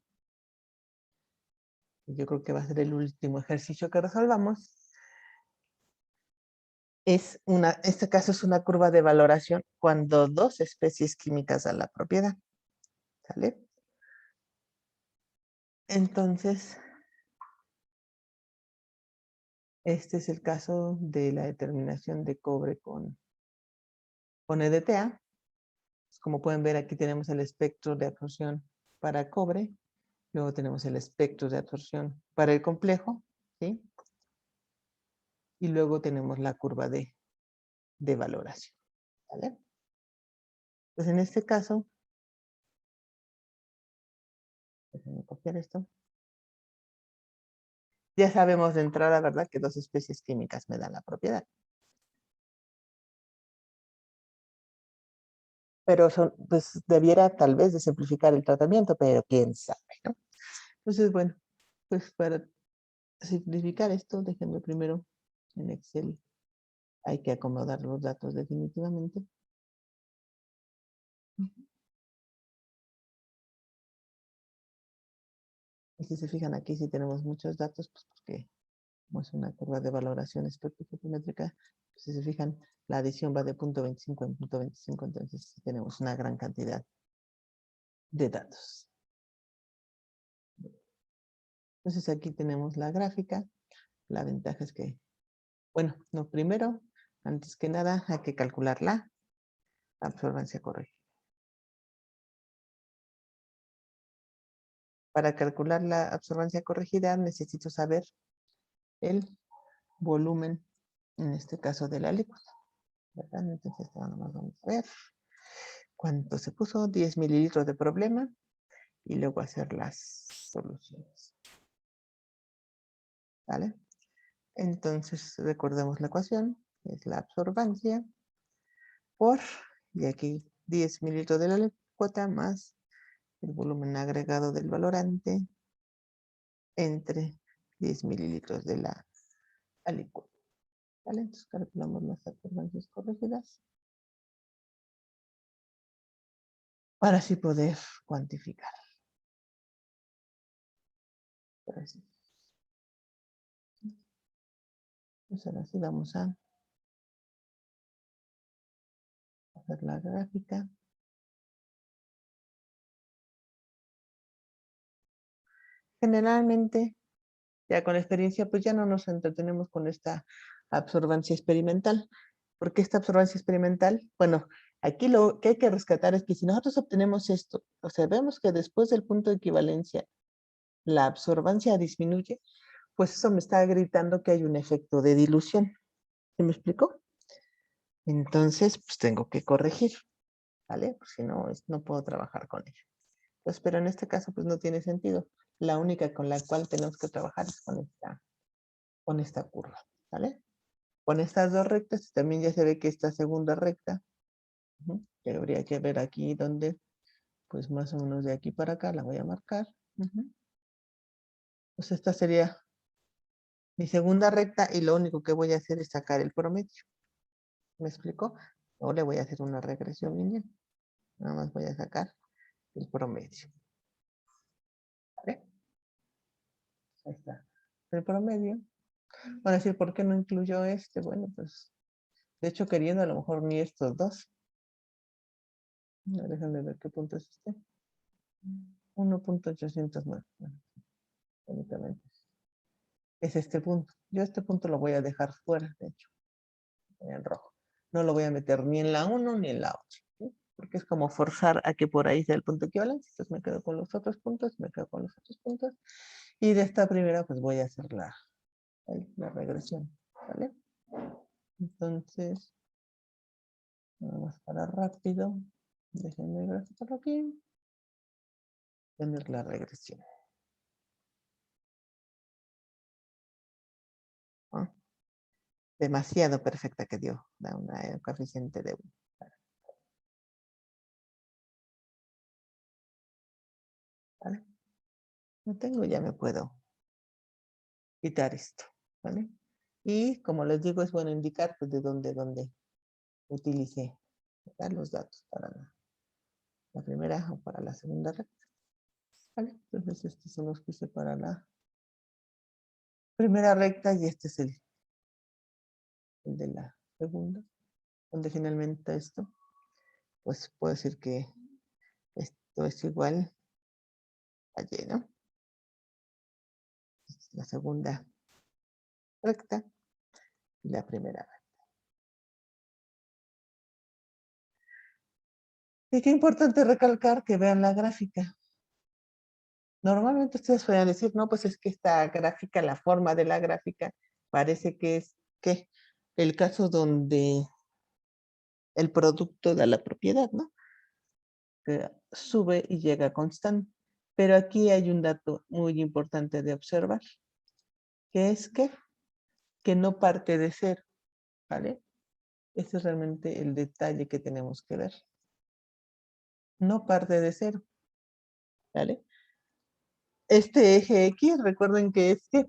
yo creo que va a ser el último ejercicio que resolvamos, es este caso es una curva de valoración cuando 2 especies químicas dan la propiedad. ¿Sale? Entonces, este es el caso de la determinación de cobre con EDTA. Como pueden ver, aquí tenemos el espectro de absorción para cobre. Luego tenemos el espectro de absorción para el complejo, ¿sí? Y luego tenemos la curva de valoración, ¿vale? Pues en este caso, déjenme copiar esto. Ya sabemos de entrada, ¿verdad?, que dos especies químicas me dan la propiedad. Pero son, pues debiera tal vez de simplificar el tratamiento, pero quién sabe, ¿no? Entonces, bueno, pues para simplificar esto, déjenme primero en Excel. Hay que acomodar los datos definitivamente. Y si se fijan aquí, si tenemos muchos datos, pues porque como es una curva de valoración espectrofotométrica, pues si se fijan, la adición va de punto 25 en punto 25, entonces sí tenemos una gran cantidad de datos. Entonces aquí tenemos la gráfica. La ventaja es que, bueno, no, primero, antes que nada, hay que calcular la absorbancia corregida. Para calcular la absorbancia corregida necesito saber el volumen, en este caso de la líquida, ¿verdad? Entonces, vamos a ver cuánto se puso, 10 mililitros de problema, y luego hacer las soluciones. ¿Vale? Entonces, recordemos la ecuación, es la absorbancia por, y aquí 10 mililitros de la alícuota más el volumen agregado del valorante entre 10 mililitros de la alícuota. ¿Vale? Entonces calculamos las absorbancias corregidas para así poder cuantificar. Entonces ahora sí vamos a hacer la gráfica. Generalmente, ya con la experiencia, pues ya no nos entretenemos con esta absorbancia experimental, porque esta absorbancia experimental, bueno, aquí lo que hay que rescatar es que si nosotros obtenemos esto, o sea, vemos que después del punto de equivalencia la absorbancia disminuye, pues eso me está gritando que hay un efecto de dilución. ¿Se me explicó? Entonces, pues tengo que corregir, ¿vale? Pues si no, no puedo trabajar con ella. Pues, pero en este caso, pues no tiene sentido. La única con la cual tenemos que trabajar es con esta curva, ¿vale? Con estas dos rectas, también ya se ve que esta segunda recta, que habría que ver aquí donde, pues más o menos de aquí para acá, la voy a marcar. Pues esta sería mi segunda recta y lo único que voy a hacer es sacar el promedio. ¿Me explico? O le voy a hacer una regresión lineal. Nada más voy a sacar el promedio. ¿Vale? Ahí está. El promedio. Van a decir, ¿por qué no incluyó este? Bueno, pues, de hecho, queriendo a lo mejor ni estos dos. Déjenme ver qué punto es este. 1.809. Bueno, únicamente. Es este punto. Yo este punto lo voy a dejar fuera, de hecho, en rojo. No lo voy a meter ni en la 1 ni en la 8. ¿Sí? Porque es como forzar a que por ahí sea el punto equivalente. Entonces me quedo con los otros puntos, me quedo con los otros puntos. Y de esta primera, pues voy a hacer la regresión. ¿Vale? Entonces, nada más para rápido. Déjenme graficarlo aquí. Tener la regresión. ¿No? Demasiado perfecta que dio. Da una coeficiente de 1. ¿Vale? No tengo, ya me puedo quitar esto. ¿Vale? Y como les digo, es bueno indicar pues, de dónde utilicé, ¿verdad?, los datos para la primera o para la segunda recta. ¿Vale? Entonces estos son los que hice para la primera recta y este es el de la segunda, donde finalmente esto, pues puedo decir que esto es igual a Y, ¿no? la segunda recta y la primera recta. Y qué importante recalcar que vean la gráfica. Normalmente ustedes pueden decir, no, pues es que esta gráfica, la forma de la gráfica, parece que es que el caso donde el producto da la propiedad, ¿no? Que sube y llega constante. Pero aquí hay un dato muy importante de observar, que es que no parte de cero, ¿vale? Ese es realmente el detalle que tenemos que ver. No parte de cero, ¿vale? Este eje X, recuerden que es que,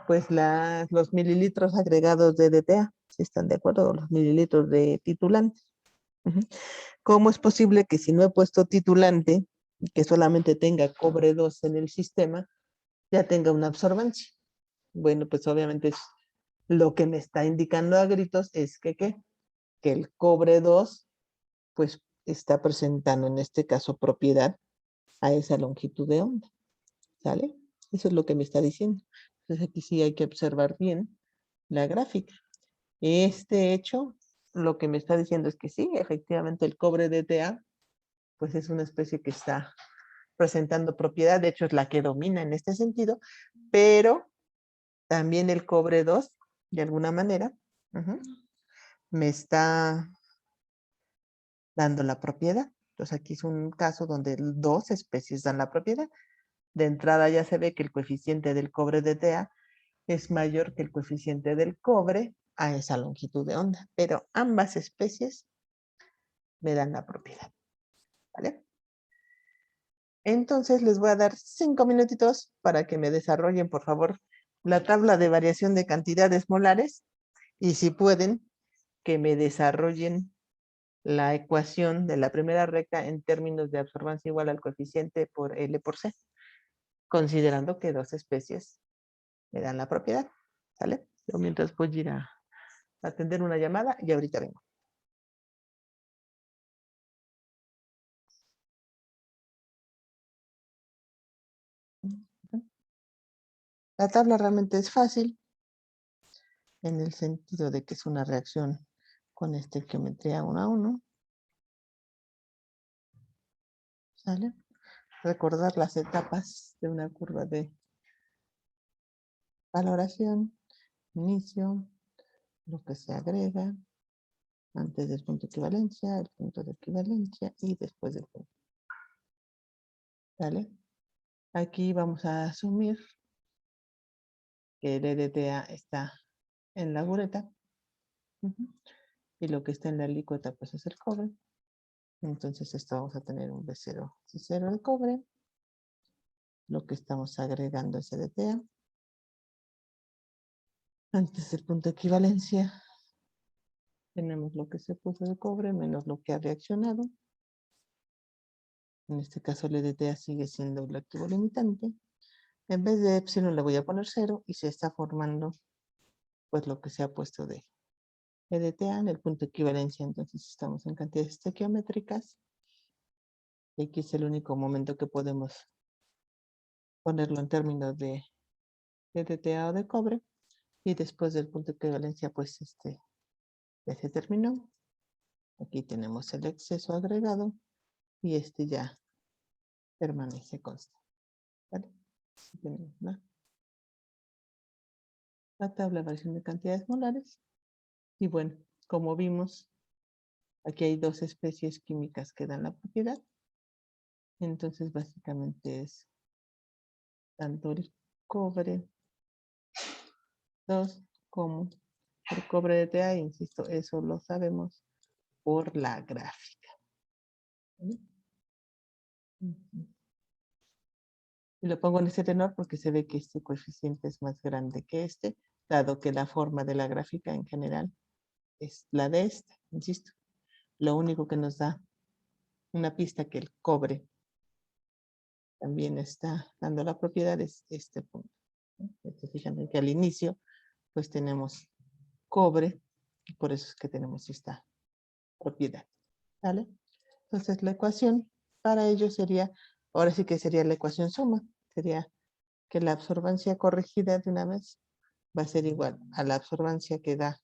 pues los mililitros agregados de DTA, si están de acuerdo, los mililitros de titulante. ¿Cómo es posible que si no he puesto titulante, que solamente tenga cobre 2 en el sistema, ya tenga una absorbancia? Bueno, pues obviamente lo que me está indicando a gritos es que el cobre 2 pues está presentando en este caso propiedad a esa longitud de onda, ¿sale? Eso es lo que me está diciendo. Entonces aquí sí hay que observar bien la gráfica. Este hecho, lo que me está diciendo es que sí, efectivamente el cobre DTA, pues es una especie que está presentando propiedad, de hecho es la que domina en este sentido, pero también el cobre 2, de alguna manera, me está dando la propiedad. Entonces aquí es un caso donde dos especies dan la propiedad. De entrada ya se ve que el coeficiente del cobre DTA es mayor que el coeficiente del cobre a esa longitud de onda, pero ambas especies me dan la propiedad, ¿vale? Entonces les voy a dar 5 minutitos para que me desarrollen, por favor, la tabla de variación de cantidades molares y si pueden, que me desarrollen la ecuación de la primera recta en términos de absorbancia igual al coeficiente por L por C, considerando que dos especies me dan la propiedad, ¿sale? Yo mientras voy a ir a atender una llamada y ahorita vengo. La tabla realmente es fácil en el sentido de que es una reacción con estequiometría 1 a 1, ¿sale? Recordar las etapas de una curva de valoración, inicio, lo que se agrega, antes del punto de equivalencia, el punto de equivalencia y después del punto. ¿Vale? Aquí vamos a asumir que el EDTA está en la bureta y lo que está en la alícuota pues es el cobre. Entonces esto vamos a tener un B0, C0 de cobre. Lo que estamos agregando es EDTA. Antes del punto de equivalencia tenemos lo que se puso de cobre menos lo que ha reaccionado. En este caso el EDTA sigue siendo el activo limitante. En vez de epsilon le voy a poner 0 y se está formando pues lo que se ha puesto de EDTA en el punto de equivalencia. Entonces estamos en cantidades estequiométricas. X es el único momento que podemos ponerlo en términos de EDTA o de cobre. Y después del punto de equivalencia pues ya se terminó. Aquí tenemos el exceso agregado y ya permanece constante. ¿Vale? Así tenemos la tabla de variación de cantidades molares. Y bueno, como vimos, aquí hay dos especies químicas que dan la propiedad. Entonces, básicamente es tanto el cobre 2 como el cobre de TA. Insisto, eso lo sabemos por la gráfica. ¿Vale? Y lo pongo en ese tenor porque se ve que este coeficiente es más grande que dado que la forma de la gráfica en general es la de insisto. Lo único que nos da una pista que el cobre también está dando la propiedad es este punto. Fíjense que al inicio pues tenemos cobre y por eso es que tenemos esta propiedad. ¿Vale? Entonces la ecuación para ello sería, ahora sí que sería la ecuación suma, sería que la absorbancia corregida de una vez va a ser igual a la absorbancia que da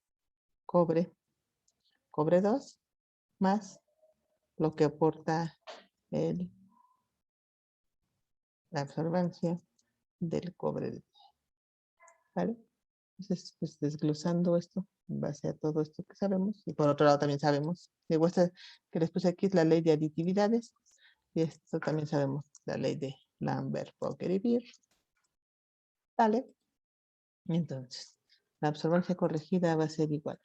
cobre 2, más lo que aporta la absorbancia del cobre. ¿Vale? Entonces, pues desglosando esto en base a todo esto que sabemos, y por otro lado también sabemos, digo, esta que les puse aquí es la ley de aditividades, y esto también sabemos, la ley de Lambert, Fokker y Beer. ¿Vale? Entonces, la absorbancia corregida va a ser igual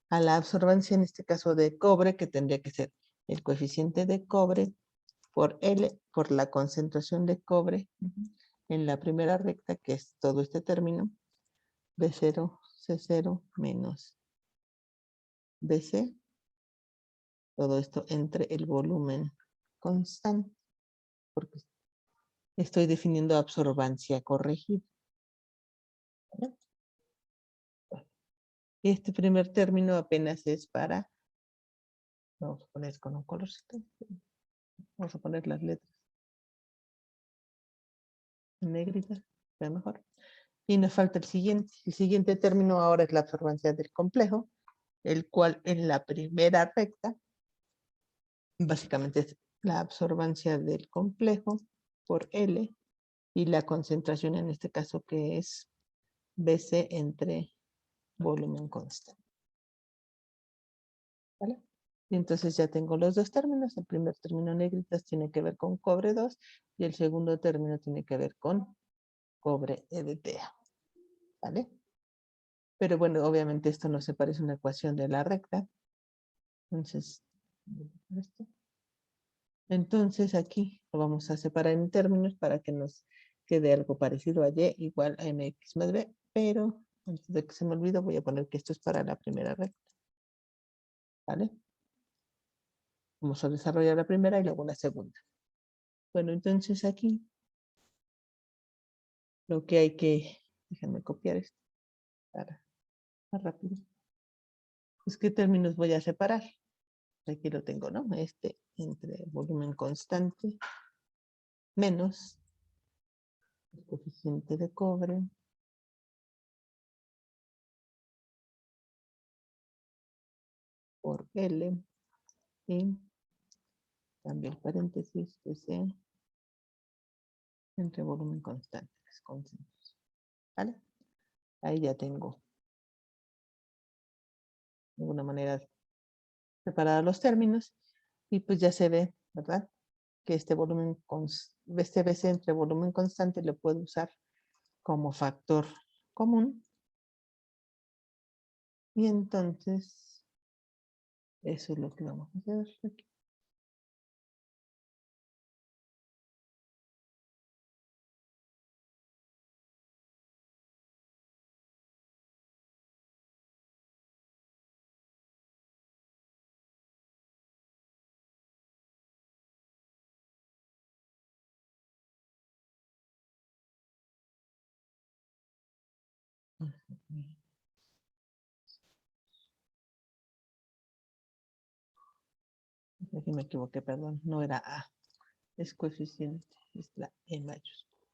a la absorbancia, en este caso de cobre, que tendría que ser el coeficiente de cobre por L, por la concentración de cobre en la primera recta, que es todo este término, B0, C0 menos BC, todo esto entre el volumen constante, porque estoy definiendo absorbancia corregida. ¿Vale? Este primer término apenas es para, vamos a poner con un colorcito, vamos a poner las letras en negrita, ve mejor. Y nos falta el siguiente. El siguiente término ahora es la absorbancia del complejo, el cual en la primera recta básicamente es la absorbancia del complejo por L y la concentración en este caso que es BC entre volumen constante. ¿Vale? Y entonces ya tengo los dos términos. El primer término negritas tiene que ver con cobre 2 y el segundo término tiene que ver con cobre EDTA. ¿Vale? Pero bueno, obviamente esto no se parece a una ecuación de la recta. Entonces aquí lo vamos a separar en términos para que nos quede algo parecido a y igual a mx más b, pero antes de que se me olvide voy a poner que esto es para la primera recta. ¿Vale? Vamos a desarrollar la primera y luego la segunda. Bueno, entonces aquí lo que hay que, déjenme copiar esto para más rápido. Pues qué términos voy a separar. Aquí lo tengo, ¿no? Este entre volumen constante menos el coeficiente de cobre por L y también paréntesis C entre volumen constante. ¿Vale? Ahí ya tengo de alguna manera separados los términos y pues ya se ve, ¿verdad? Que este volumen, este BC entre volumen constante lo puedo usar como factor común. Y entonces, eso es lo que vamos a hacer aquí. Aquí me equivoqué, perdón, no era A, es coeficiente, es la E mayúscula.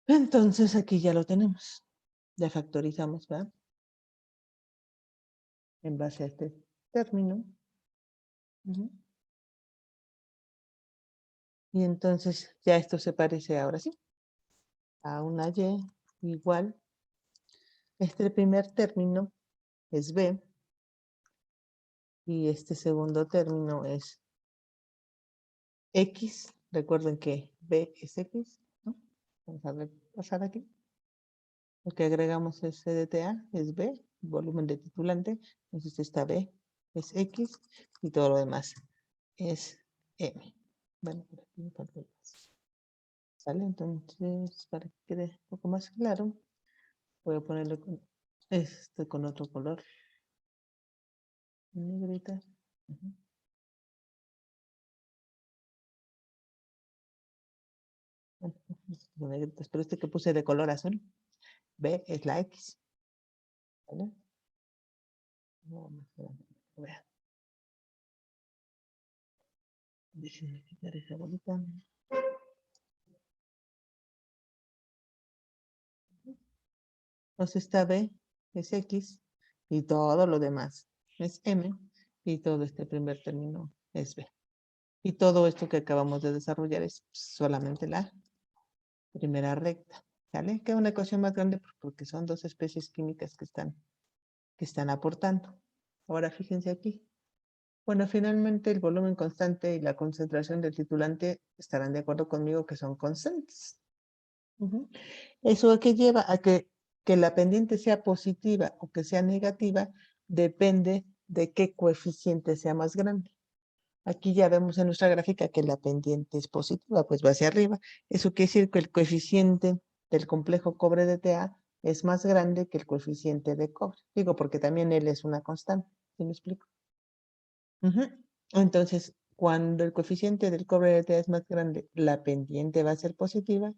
Entonces aquí ya lo tenemos. Ya factorizamos, ¿verdad? En base a este término. Y entonces ya esto se parece ahora sí a una Y igual. Este primer término es B y este segundo término es X. Recuerden que B es X, ¿no? Vamos a pasar aquí. Lo que agregamos es CDTA, es B, volumen de titulante. Entonces esta B es X y todo lo demás es M. Bueno, por aquí me falta el más. ¿Sale? Entonces, para que quede un poco más claro, voy a ponerlo con otro color. Negrita. Negritas, pero este que puse de color azul, B es la X. ¿Vale? Vamos a ver. Déjenme quitar esa bolita. Entonces esta B es X y todo lo demás es M y todo este primer término es B. Y todo esto que acabamos de desarrollar es solamente la primera recta. ¿Vale? Que es una ecuación más grande porque son dos especies químicas que están aportando. Ahora fíjense aquí. Bueno, finalmente el volumen constante y la concentración del titulante estarán de acuerdo conmigo que son constantes. ¿Eso a qué lleva? A que la pendiente sea positiva o que sea negativa depende de qué coeficiente sea más grande. Aquí ya vemos en nuestra gráfica que la pendiente es positiva, pues va hacia arriba. Eso quiere decir que el coeficiente del complejo cobre de Ta es más grande que el coeficiente de cobre. Digo, porque también él es una constante. ¿Sí me explico? Entonces, cuando el coeficiente del cobre de Ta es más grande, la pendiente va a ser positiva.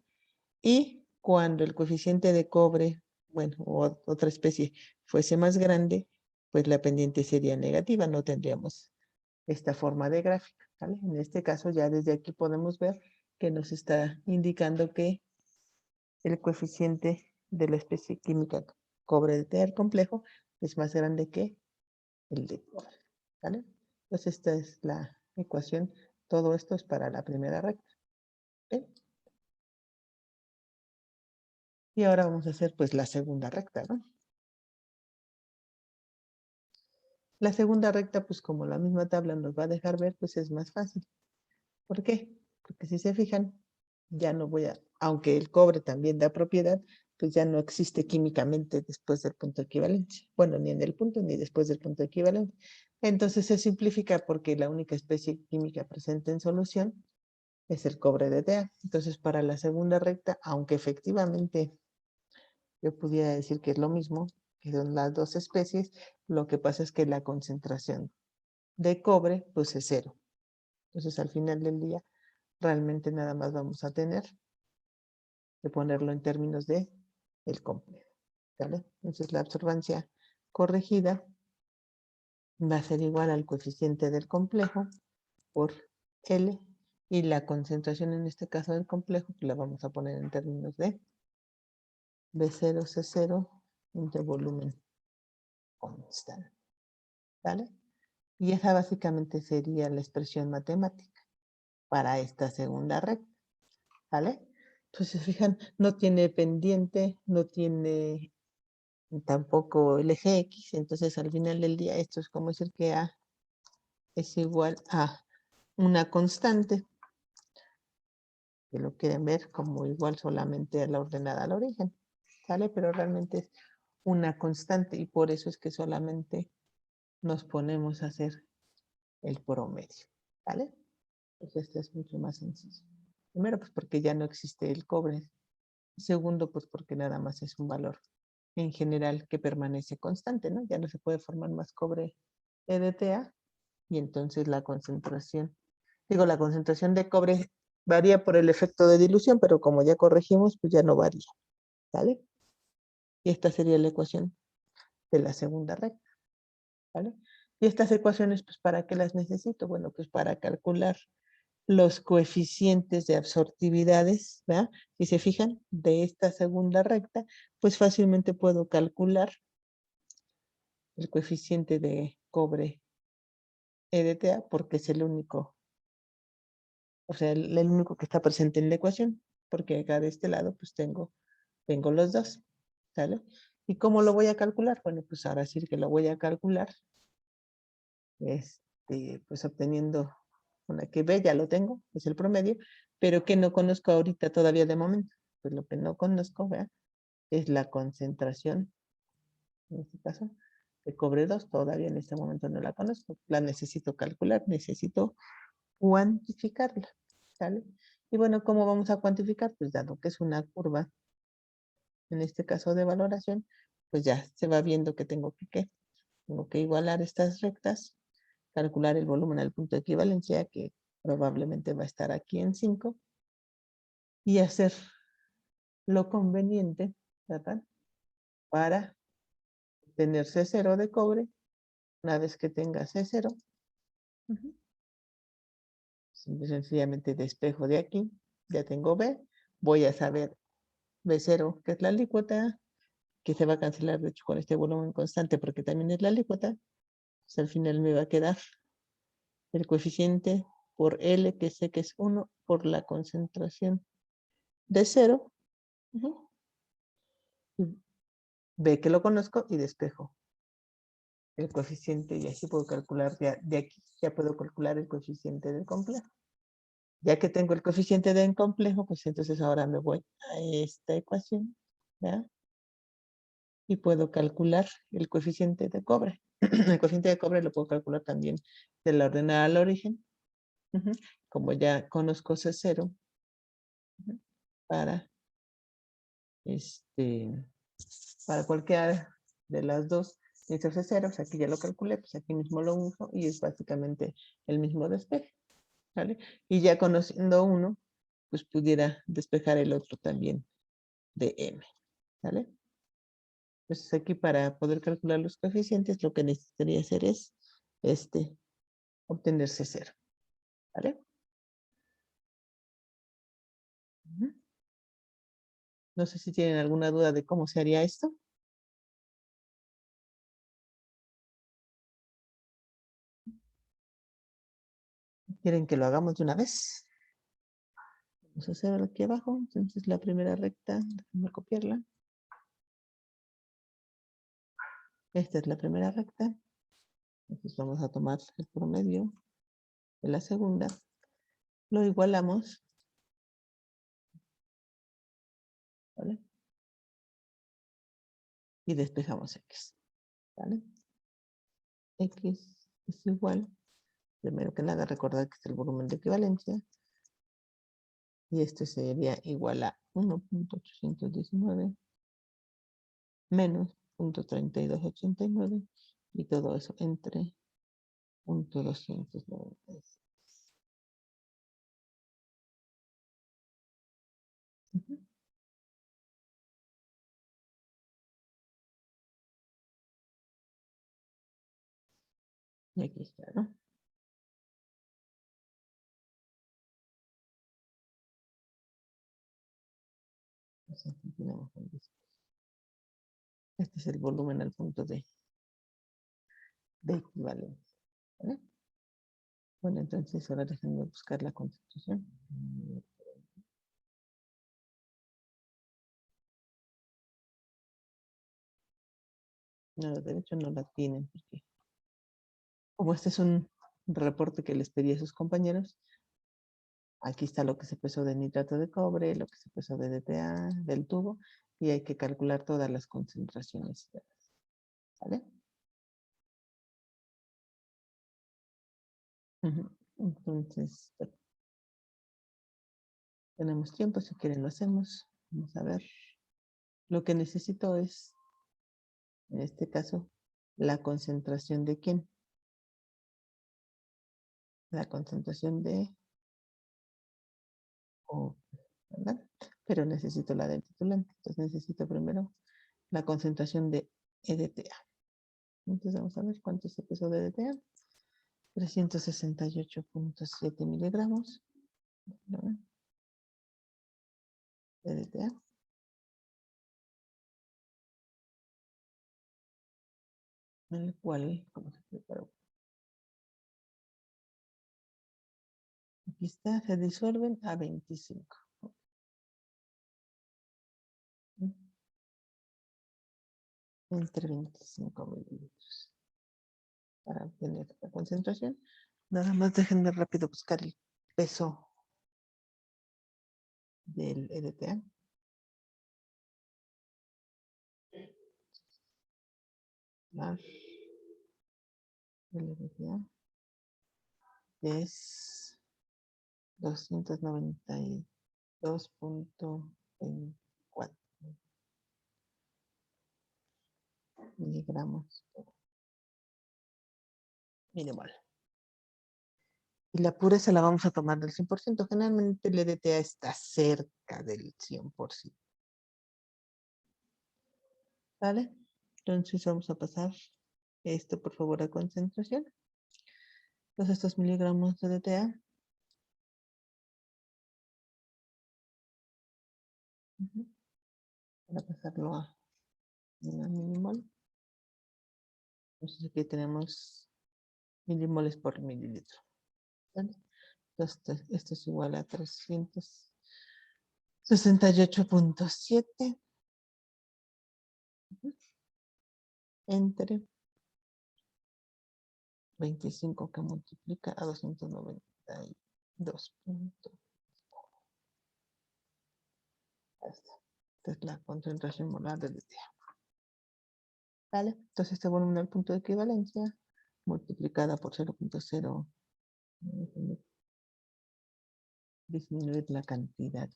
Y cuando el coeficiente de cobre, bueno, o otra especie fuese más grande, pues la pendiente sería negativa, no tendríamos esta forma de gráfica, ¿vale? En este caso ya desde aquí podemos ver que nos está indicando que el coeficiente de la especie química cobre de tener complejo es más grande que el de cobre, ¿vale? Entonces esta es la ecuación, todo esto es para la primera recta, ¿ok? Y ahora vamos a hacer pues la segunda recta, ¿no? La segunda recta, pues como la misma tabla nos va a dejar ver, pues es más fácil. ¿Por qué? Porque si se fijan, ya no voy a, aunque el cobre también da propiedad, pues ya no existe químicamente después del punto de equivalencia. Bueno, ni en el punto ni después del punto de equivalencia. Entonces se simplifica porque la única especie química presente en solución es el cobre de Ta. Entonces para la segunda recta, aunque efectivamente yo pudiera decir que es lo mismo, que son las dos especies, lo que pasa es que la concentración de cobre pues es cero. Entonces al final del día realmente nada más vamos a tener que ponerlo en términos de el complejo, ¿vale? Entonces la absorbancia corregida va a ser igual al coeficiente del complejo por L y la concentración en este caso del complejo pues la vamos a poner en términos de B0 C0 entre volumen constante, ¿vale? Y esa básicamente sería la expresión matemática para esta segunda recta, ¿vale? Entonces, fijan, no tiene pendiente, no tiene tampoco el eje X, entonces al final del día esto es como decir que A es igual a una constante, que lo quieren ver como igual solamente a la ordenada al origen, ¿vale? Pero realmente es una constante y por eso es que solamente nos ponemos a hacer el promedio, ¿vale? Pues este es mucho más sencillo. Primero, pues porque ya no existe el cobre. Segundo, pues porque nada más es un valor en general que permanece constante, ¿no? Ya no se puede formar más cobre EDTA y entonces la concentración de cobre varía por el efecto de dilución, pero como ya corregimos, pues ya no varía, ¿vale? Y esta sería la ecuación de la segunda recta, ¿vale? Y estas ecuaciones, pues, ¿para qué las necesito? Bueno, pues para calcular los coeficientes de absortividades, ¿verdad? Si se fijan, de esta segunda recta, pues fácilmente puedo calcular el coeficiente de cobre EDTA porque es el único, o sea, el único que está presente en la ecuación, porque acá de este lado pues tengo los dos, ¿sale? ¿Y cómo lo voy a calcular? Bueno, pues ahora sí que lo voy a calcular, pues obteniendo una que B, ya lo tengo, es el promedio, pero que no conozco ahorita todavía de momento. Pues lo que no conozco, ¿verdad? Es la concentración, en este caso, de cobre 2, todavía en este momento no la conozco, la necesito calcular, necesito cuantificarla, ¿sale? Y bueno, ¿cómo vamos a cuantificar? Pues dado que es una curva, en este caso de valoración, pues ya se va viendo que tengo que igualar estas rectas, calcular el volumen al punto de equivalencia, que probablemente va a estar aquí en 5, y hacer lo conveniente, ¿verdad? Para tener C0 de cobre. Una vez que tenga C0, Sencillamente despejo de aquí. Ya tengo B. Voy a saber B0, que es la alícuota, que se va a cancelar de hecho con este volumen constante porque también es la alícuota. Pues al final me va a quedar el coeficiente por L, que sé que es 1, por la concentración de 0. B, que lo conozco, y despejo el coeficiente, y así puedo calcular de aquí, ya puedo calcular el coeficiente del complejo. Ya que tengo el coeficiente del complejo, pues entonces ahora me voy a esta ecuación, ¿ya? Y puedo calcular el coeficiente de cobre. El coeficiente de cobre lo puedo calcular también de la ordenada al origen. Como ya conozco C0, para, este, para cualquiera de las dos inicios C0, o sea, aquí ya lo calculé, pues aquí mismo lo uso y es básicamente el mismo despeje, ¿vale? Y ya conociendo uno, pues pudiera despejar el otro también de M, ¿vale? Entonces aquí para poder calcular los coeficientes, lo que necesitaría hacer es obtener C0, ¿vale? No sé si tienen alguna duda de cómo se haría esto. ¿Quieren que lo hagamos de una vez? Vamos a hacer aquí abajo. Entonces la primera recta, déjenme copiarla. Esta es la primera recta. Entonces vamos a tomar el promedio de la segunda. Lo igualamos, ¿vale? Y despejamos X, ¿vale? X es igual, primero que nada recordar que es el volumen de equivalencia. Y esto sería igual a 1.819 menos 0.3289 y todo eso entre 0.296. Y aquí está, ¿no? Entonces, aquí tenemos este es el volumen al punto de equivalencia, ¿vale? Bueno, entonces ahora déjenme buscar la constitución. No, de hecho no la tienen, porque como este es un reporte que les pedí a sus compañeros, aquí está lo que se pesó de nitrato de cobre, lo que se pesó de DTA, del tubo, y hay que calcular todas las concentraciones, ¿vale? Entonces, tenemos tiempo, si quieren lo hacemos. Vamos a ver. Lo que necesito es, en este caso, la concentración de quién. La concentración de O, ¿verdad? Pero necesito la del titulante. Entonces necesito primero la concentración de EDTA. Entonces vamos a ver cuánto es el peso de EDTA. 368.7 miligramos. ¿No? EDTA. El cual, ¿cómo se preparó? Aquí está, se disuelven a 25. Entre 25 mililitros. Para obtener la concentración. Nada más déjenme rápido buscar el peso del EDTA. Más el EDTA es 292.24 miligramos por milimol. Y la pureza la vamos a tomar del 100%. Generalmente el EDTA está cerca del 100%. ¿Vale? Entonces vamos a pasar esto, por favor, a concentración. Entonces estos miligramos de EDTA para pasarlo a una milimol. Entonces aquí tenemos milimoles por mililitro. ¿Vale? Entonces esto es igual a 368.7 entre 25 que multiplica a 292. Esta es la concentración molar del DTA. ¿Vale? Entonces este volumen al punto de equivalencia multiplicada por 0.0 disminuir la cantidad,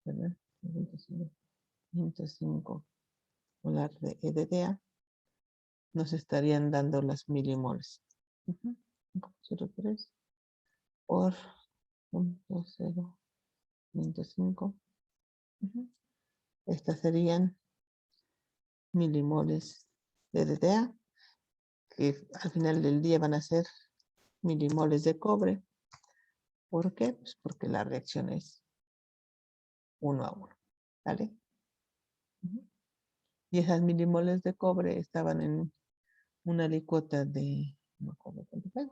¿verdad? 0.5 molar de EDTA nos estarían dando las milimoles. 0.03 por 0.025. Estas serían milimoles de DTA, que al final del día van a ser milimoles de cobre. ¿Por qué? Pues porque la reacción es 1 a 1. ¿Vale? Y esas milimoles de cobre estaban en una alícuota de, no me acuerdo cuánto fue,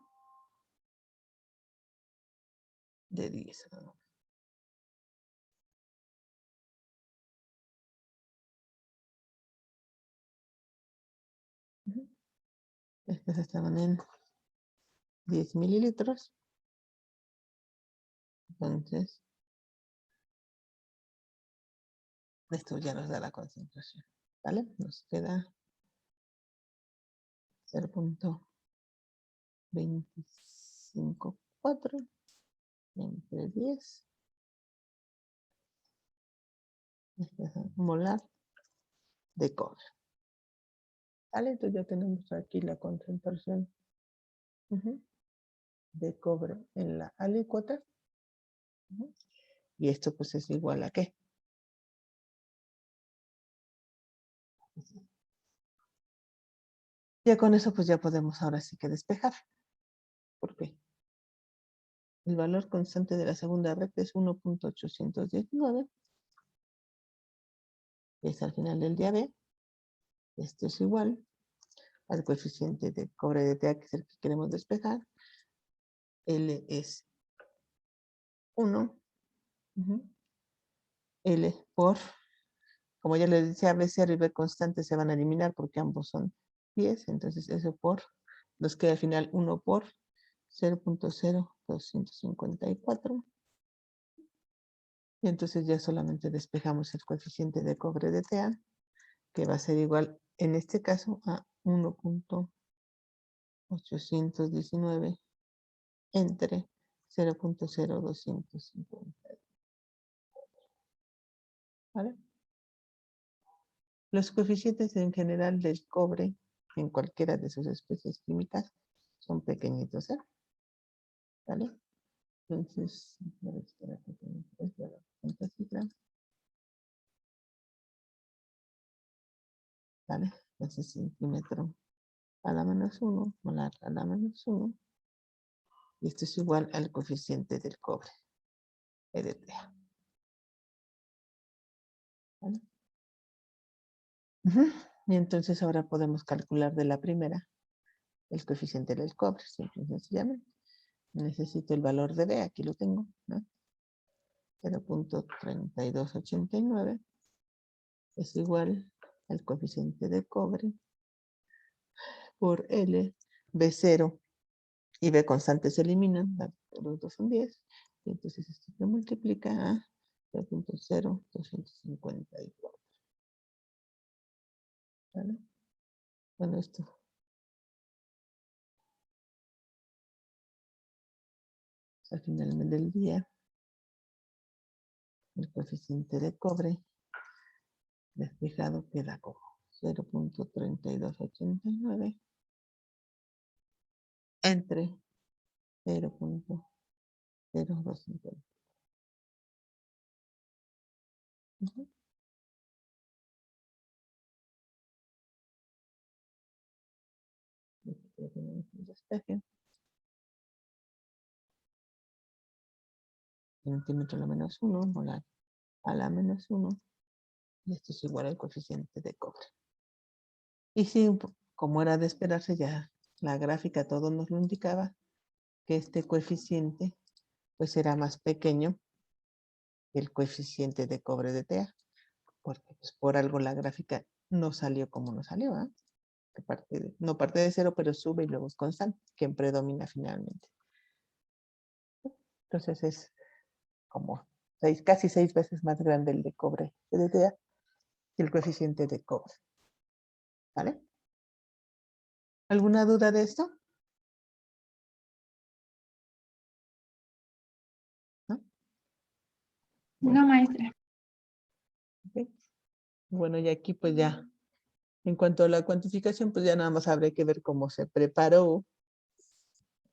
de 10. Estas estaban en 10 mililitros. Entonces, esto ya nos da la concentración. ¿Vale? Nos queda 0.254 entre 10. Este es un molar de cobre. ¿Vale? Entonces ya tenemos aquí la concentración de cobre en la alícuota. Y esto pues es igual a ¿qué? Ya con eso pues ya podemos ahora sí que despejar. ¿Por qué? El valor constante de la segunda recta es 1.819. Es al final del día B. Esto es igual al coeficiente de cobre de TA, que es el que queremos despejar. L es 1. L por, como ya les decía, B0 y B constante se van a eliminar porque ambos son 10. Entonces eso por, nos queda al final 1 por 0.0254. Y entonces ya solamente despejamos el coeficiente de cobre de TA, que va a ser igual en este caso a 1.819 entre 0.0250. ¿Vale? Los coeficientes en general del cobre en cualquiera de sus especies químicas son pequeñitos, ¿eh? ¿Vale? Entonces, a ver, espera que tengo esta cifra. ¿Vale? Entonces, centímetro a la menos 1, molar a la menos 1. Y esto es igual al coeficiente del cobre, EDTA. ¿Vale? Y entonces ahora podemos calcular de la primera el coeficiente del cobre, simple y sencillamente. Necesito el valor de B, aquí lo tengo, ¿no? 0.3289 es igual al coeficiente de cobre por L, B0 y B constante se eliminan, los dos son 10, y entonces esto se multiplica a 0.0254. ¿Vale? Bueno, esto al final del día, el coeficiente de cobre despejado queda como 0.3289 entre 0.0250. Despeje. Centímetro a la menos 1, molar a la menos 1. Esto es igual al coeficiente de cobre. Y sí, como era de esperarse, ya la gráfica todo nos lo indicaba, que este coeficiente pues era más pequeño que el coeficiente de cobre de TA, porque pues, por algo la gráfica no salió como no salió, ¿eh? Que no parte de cero, pero sube y luego es constante, quien predomina finalmente. Entonces es como casi 6 veces más grande el de cobre de TA que el coeficiente de cobre. ¿Vale? ¿Alguna duda de esto? ¿No? Bueno, No, maestra. ok. Bueno, y aquí pues ya, en cuanto a la cuantificación, pues ya nada más habrá que ver cómo se preparó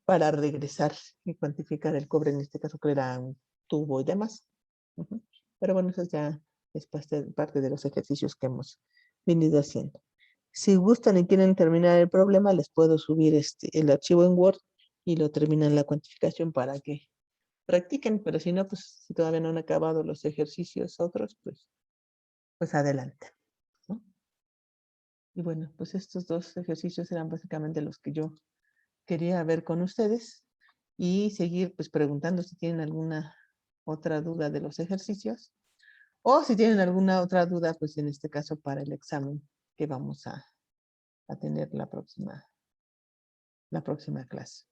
para regresar y cuantificar el cobre, en este caso que era un tubo y demás. Ujú. Pero bueno, eso ya es parte de los ejercicios que hemos venido haciendo. Si gustan y quieren terminar el problema, les puedo subir el archivo en Word y lo terminan la cuantificación para que practiquen, pero si no, pues si todavía no han acabado los ejercicios otros, pues adelante, ¿no? Y bueno, pues estos dos ejercicios eran básicamente los que yo quería ver con ustedes y seguir pues preguntando si tienen alguna otra duda de los ejercicios o si tienen alguna otra duda, pues en este caso para el examen que vamos a tener la próxima clase.